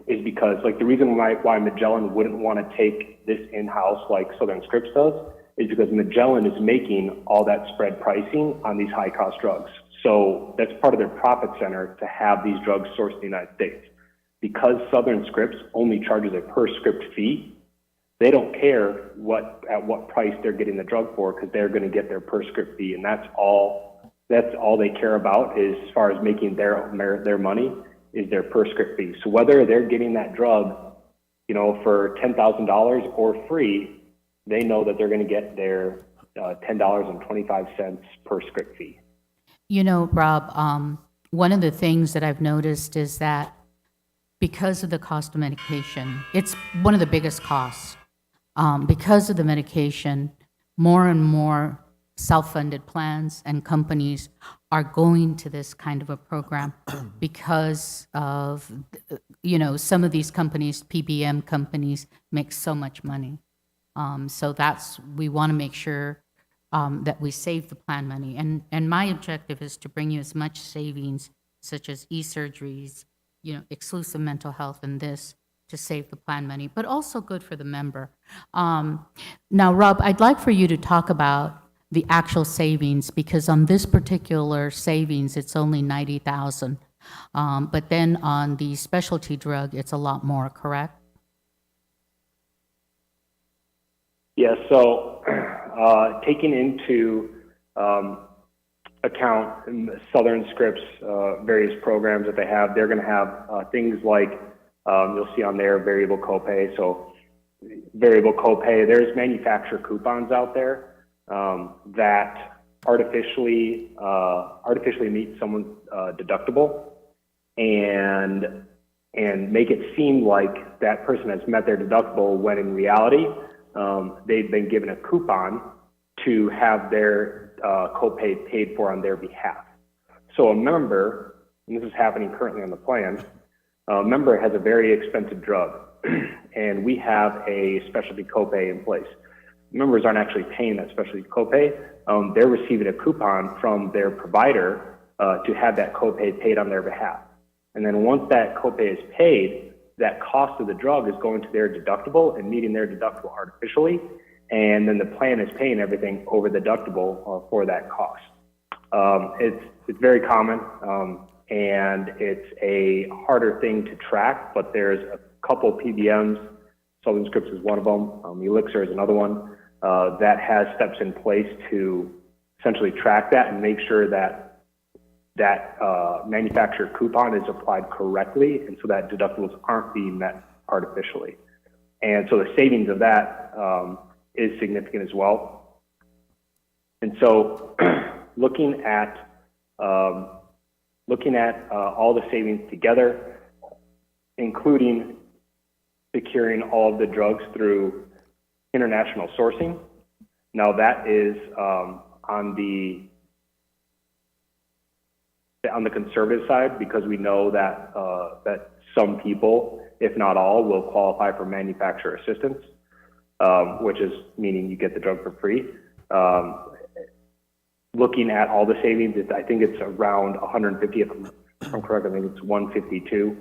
is because, the reason why Magellan wouldn't want to take this in-house like Southern Scripts does is because Magellan is making all that spread pricing on these high-cost drugs. So that's part of their profit center, to have these drugs sourced in the United States. Because Southern Scripts only charges a per script fee, they don't care at what price they're getting the drug for, because they're going to get their per script fee, and that's all they care about, is as far as making their money, is their per script fee. So whether they're getting that drug, you know, for $10,000 or free, they know that they're going to get their $10.25 per script fee. You know, Rob, one of the things that I've noticed is that because of the cost of medication, it's one of the biggest costs. Because of the medication, more and more self-funded plans and companies are going to this kind of a program because of, you know, some of these companies, PBM companies, make so much money. So we want to make sure that we save the plan money. And my objective is to bring you as much savings, such as e-surgeries, you know, exclusive mental health and this, to save the plan money, but also good for the member. Now, Rob, I'd like for you to talk about the actual savings, because on this particular savings, it's only $90,000. But then on the specialty drug, it's a lot more, correct? Yeah, so taking into account Southern Scripts' various programs that they have, they're going to have things like, you'll see on there, variable copay. So variable copay, there's manufacturer coupons out there that artificially meet someone's deductible and make it seem like that person has met their deductible, when in reality, they've been given a coupon to have their copay paid for on their behalf. So a member, and this is happening currently on the plan, a member has a very expensive drug, and we have a specialty copay in place. Members aren't actually paying that specialty copay. They're receiving a coupon from their provider to have that copay paid on their behalf. And then once that copay is paid, that cost of the drug is going to their deductible and meeting their deductible artificially. And then the plan is paying everything over the deductible for that cost. It's very common, and it's a harder thing to track, but there's a couple PBMs, Southern Scripts is one of them, Elixir is another one, that has steps in place to essentially track that and make sure that manufacturer coupon is applied correctly, and so that deductibles aren't being met artificially. And so the savings of that is significant as well. And so looking at all the savings together, including securing all of the drugs through international sourcing. Now that is on the conservative side, because we know that that some people, if not all, will qualify for manufacturer assistance, which is meaning you get the drug for free. Looking at all the savings, I think it's around 150, if I'm correct, I think it's 152,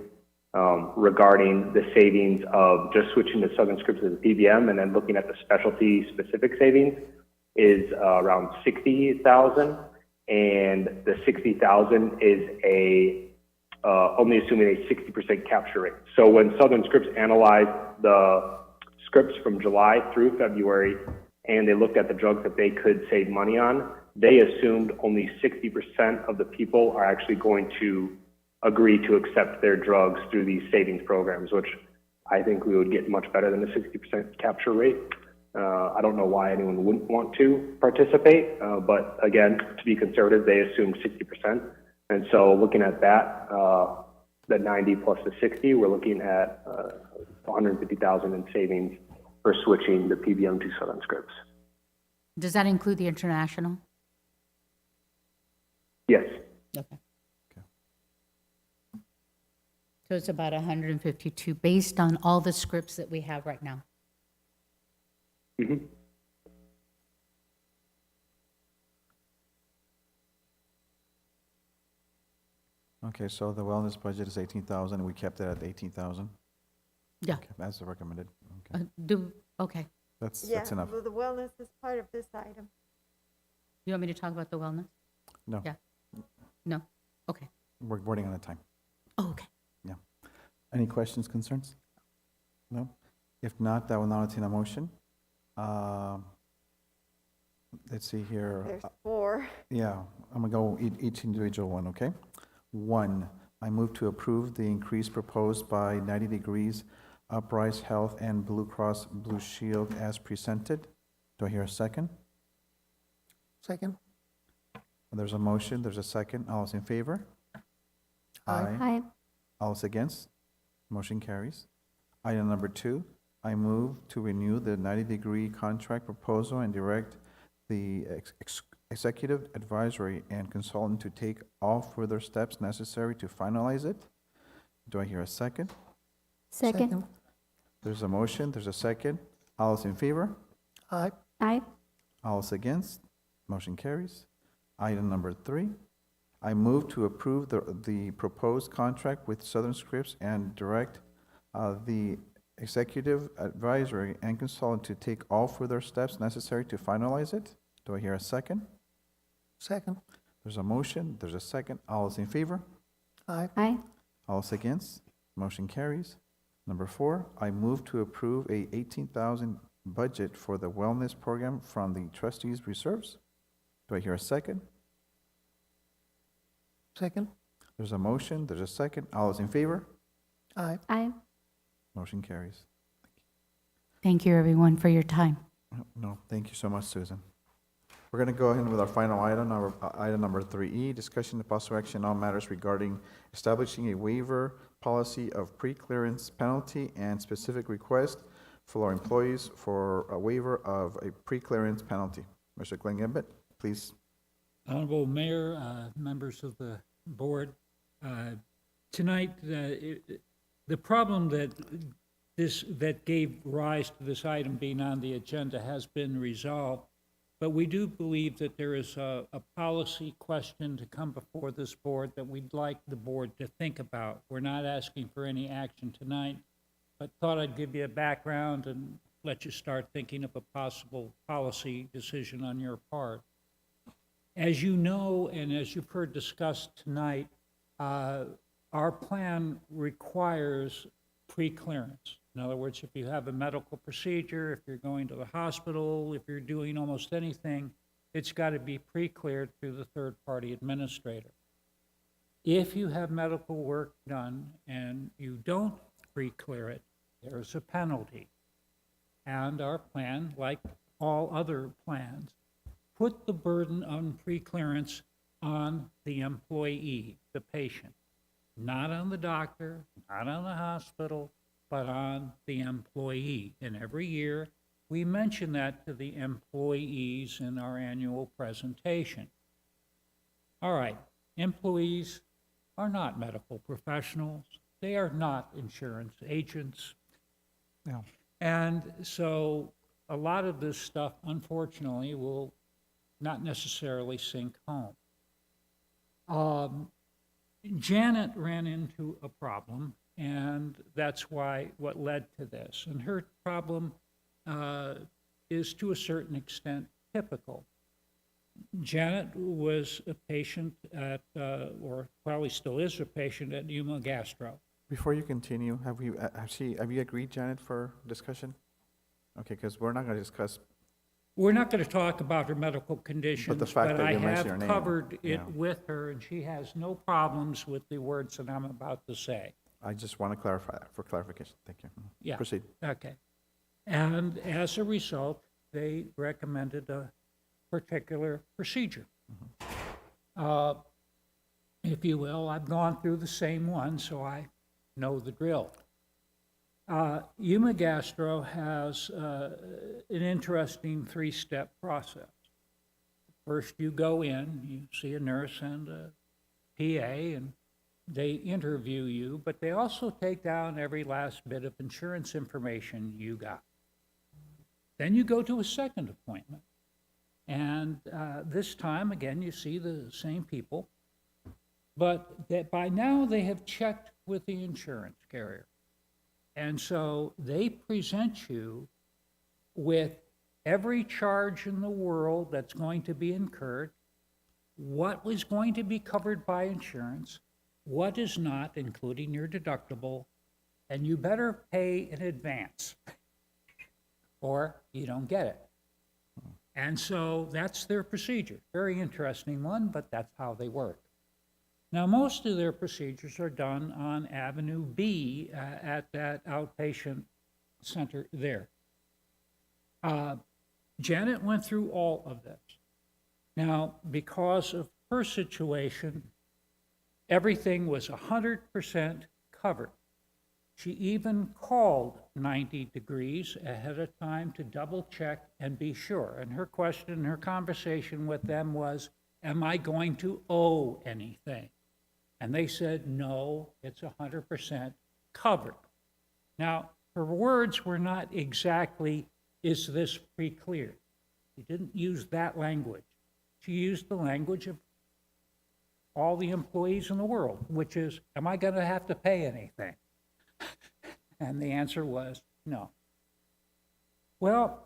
regarding the savings of just switching to Southern Scripts as a PBM, and then looking at the specialty specific savings is around 60,000, and the 60,000 is only assuming a 60% capture rate. So when Southern Scripts analyzed the scripts from July through February, and they looked at the drugs that they could save money on, they assumed only 60% of the people are actually going to agree to accept their drugs through these savings programs, which I think we would get much better than the 60% capture rate. I don't know why anyone wouldn't want to participate, but again, to be conservative, they assumed 60%. And so looking at that, the 90 plus the 60, we're looking at 150,000 in savings for switching the PBM to Southern Scripts. Does that include the international? Yes. Okay. So it's about 152 based on all the scripts that we have right now. Mm-hmm. Okay, so the wellness budget is 18,000, we kept it at 18,000? Yeah. Okay, that's the recommended, okay. Okay. That's Yeah, enough. well, the wellness is part of this item. You want me to talk about the wellness? No, Yeah. No? Okay. we're running out of time. Oh, okay. Any questions, concerns? No? If not, I will now entertain a motion. Let's see here. There's 4. Yeah, I'm gonna go each individual one, okay? 1, I move to approve the increase proposed by 90 Degrees, Uprise Health, and Blue Cross Blue Shield as presented. Do I hear a second? Second. There's a motion, there's a second. All those in favor? Aye. Aye. All those against? Motion carries. Item number 2, I move to renew the 90 Degree contract proposal and direct the executive advisory and consultant to take all further steps necessary to finalize it. Do I hear a second? Second. There's a motion, there's a second. All those in favor? Aye. Aye. All those against? Motion carries. Item number 3, I move to approve the proposed contract with Southern Scripts and direct the executive advisory and consultant to take all further steps necessary to finalize it. Do I hear a second? Second. There's a motion, there's a second. All those in favor? Aye. Aye. All those against? Motion carries. Number 4, I move to approve a $18,000 budget for the wellness program from the trustees' reserves. Do I hear a second? Second. There's a motion, there's a second. All those in favor? Aye. Aye. Motion carries. Thank you, everyone, for your time. No, thank you so much, Susan. We're going to go ahead with our final item, item number 3E, discussion of possible action on matters regarding establishing a waiver policy of pre-clearance penalty and specific request for our employees for a waiver of a pre-clearance penalty. Mr. Glenn Gambit, please. Honorable Mayor, members of the board, tonight, the problem that gave rise to this item being on the agenda has been resolved, but we do believe that there is a policy question to come before this board that we'd like the board to think about. We're not asking for any action tonight, but thought I'd give you a background and let you start thinking of a possible policy decision on your part. As you know, and as you've heard discussed tonight, our plan requires pre-clearance. In other words, if you have a medical procedure, if you're going to the hospital, if you're doing almost anything, it's got to be pre-cleared through the third-party administrator. If you have medical work done and you don't pre-clear it, there's a penalty. And our plan, like all other plans, put the burden on pre-clearance on the employee, the patient, not on the doctor, not on the hospital, but on the employee. And every year, we mention that to the employees in our annual presentation. All right, employees are not medical professionals. They are not insurance agents. No. And so a lot of this stuff, unfortunately, will not necessarily sink home. Janet ran into a problem, and that's what led to this. And her problem is to a certain extent typical. Janet was a patient at, or probably still is a patient at Yuma Gastro. Before you continue, have you agreed, Janet, for discussion? Okay, because we're not going to discuss. We're not going to talk about her medical conditions, fact that I you mentioned her have name, covered it yeah. with her, and she has no problems with the words that I'm about to say. I just want to clarify that for clarification. Thank you. Yeah. Proceed. Okay. And as a result, they recommended a particular procedure. If you will, I've gone through the same one, so I know the drill. Yuma Gastro has an interesting three-step process. First, you go in, you see a nurse and a PA, and they interview you, but they also take down every last bit of insurance information you got. Then you go to a second appointment. And this time, again, you see the same people, but that by now they have checked with the insurance carrier. And so they present you with every charge in the world that's going to be incurred, what was going to be covered by insurance, what is not, including your deductible, and you better pay in advance or you don't get it. And so that's their procedure. Very interesting one, but that's how they work. Now, most of their procedures are done on Avenue B at that outpatient center there. Janet went through all of this. Now, because of her situation, everything was 100% covered. She even called 90 Degrees ahead of time to double check and be sure. And her question, her conversation with them was, am I going to owe anything? And they said, no, it's 100% covered. Now, her words were not exactly, is this pre-cleared? She didn't use that language. She used the language of all the employees in the world, which is, am I going to have to pay anything? And the answer was no. Well,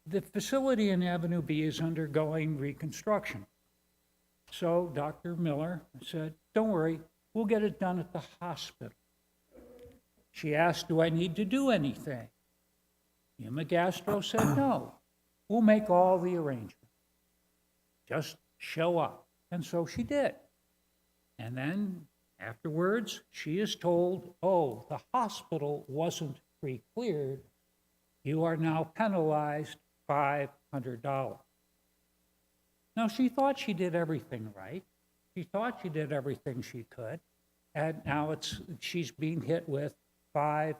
the facility in Avenue B is undergoing reconstruction. So Dr. Miller said, don't worry, we'll get it done at the hospital. She asked, do I need to do anything? Gastro said, no, we'll make all the arrangements. Just show up. And so she did. And then afterwards, she is told, oh, the hospital wasn't pre-cleared. You are now penalized $500. Now, she thought she did everything right. She thought she did everything she could. And now she's being hit with $500.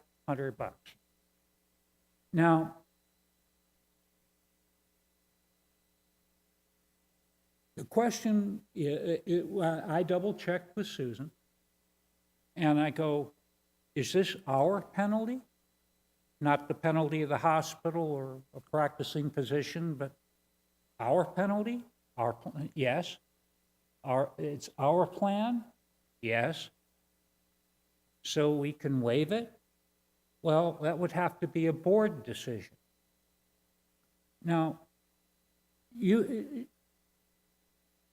Now, the question, I double-checked with Susan, and I go, is this our penalty? Not the penalty of the hospital or a practicing physician, but our penalty? Yes. It's our plan? Yes. So we can waive it? Well, that would have to be a board decision. Now,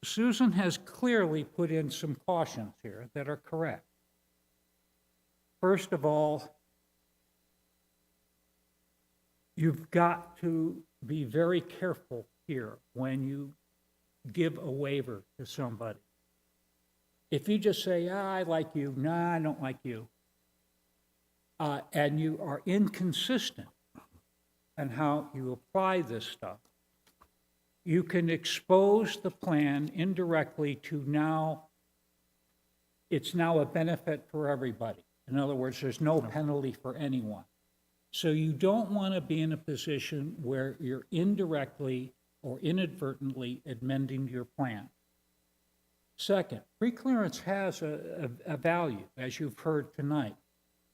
Susan has clearly put in some cautions here that are correct. First of all, you've got to be very careful here when you give a waiver to somebody. If you just say, I like you, nah, I don't like you, and you are inconsistent in how you apply this stuff, you can expose the plan indirectly to it's now a benefit for everybody. In other words, there's no penalty for anyone. So you don't want to be in a position where you're indirectly or inadvertently amending your plan. Second, preclearance has a value, as you've heard tonight.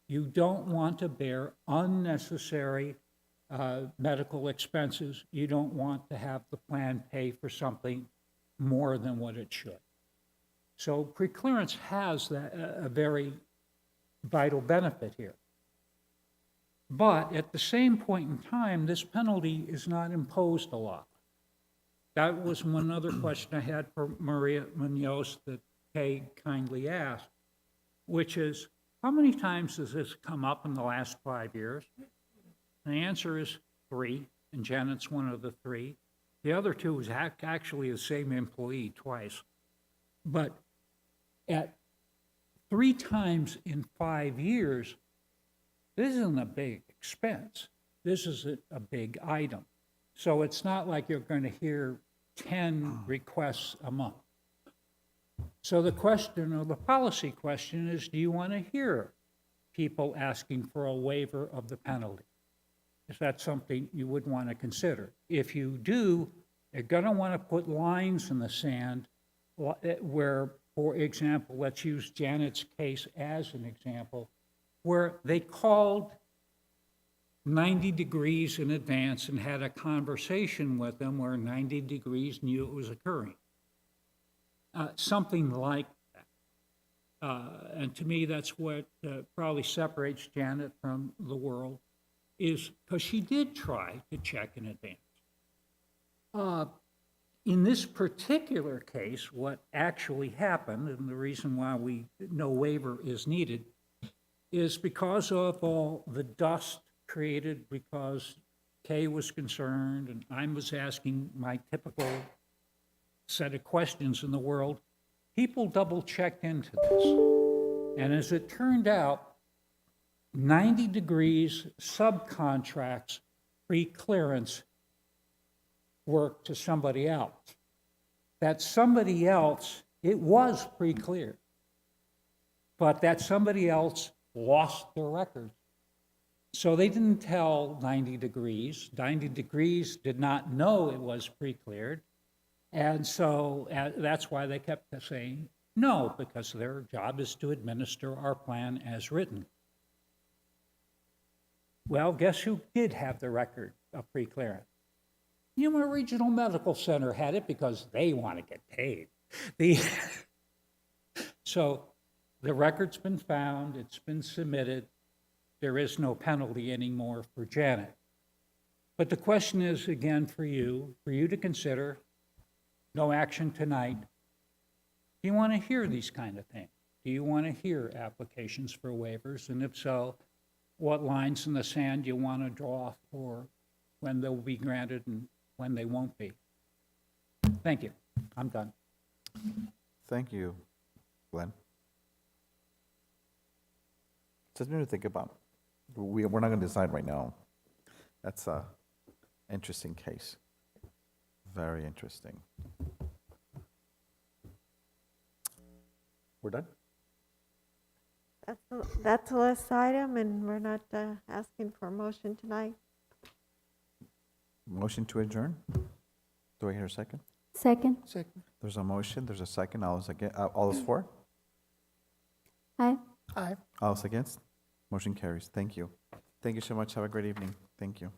You don't want to bear unnecessary medical expenses. You don't want to have the plan pay for something more than what it should. So preclearance has a very vital benefit here. But at the same point in time, this penalty is not imposed a lot. That was one other question I had for Maria Munoz that Kay kindly asked, which is, how many times has this come up in the last 5 years? And the answer is 3, and Janet's one of the 3. The other 2 was actually the same employee twice. But at 3 times in 5 years, this isn't a big expense. This is a big item. So it's not like you're going to hear 10 requests a month. So the question, or the policy question, is, do you want to hear people asking for a waiver of the penalty? Is that something you would want to consider? If you do, you're going to want to put lines in the sand where, for example, let's use Janet's case as an example, where they called 90 Degrees in advance and had a conversation with them where 90 Degrees knew it was occurring. Something like that. And to me, that's what probably separates Janet from the world, is because she did try to check in advance. In this particular case, what actually happened, and the reason why no waiver is needed, is because of all the dust created because Kay was concerned and I was asking my typical set of questions in the world. people double-checked into this. And as it turned out, 90 Degrees subcontracts pre-clearance work to somebody else. That somebody else, it was pre-cleared, but that somebody else lost their records. So they didn't tell 90 Degrees. 90 Degrees did not know it was pre-cleared. And so that's why they kept saying no, because their job is to administer our plan as written. Well, guess who did have the record of pre-clearance? Yuma Regional Medical Center had it because they want to get paid. So the record's been found, it's been submitted. There is no penalty anymore for Janet. But the question is, again, for you to consider, no action tonight. Do you want to hear these kind of things? Do you want to hear applications for waivers? And if so, what lines in the sand you want to draw for when they'll be granted and when they won't be? Thank you. I'm done. Thank you, Glenn. Something to think about. We're not going to decide right now. That's a interesting case. Very interesting. We're done? That's the last item, and we're not asking for a motion tonight. Motion to adjourn? Do I hear a second? Second? Second. There's a motion, there's a second. All those for? Aye. Aye. All those against? Motion carries. Thank you. Thank you so much. Have a great evening. Thank you.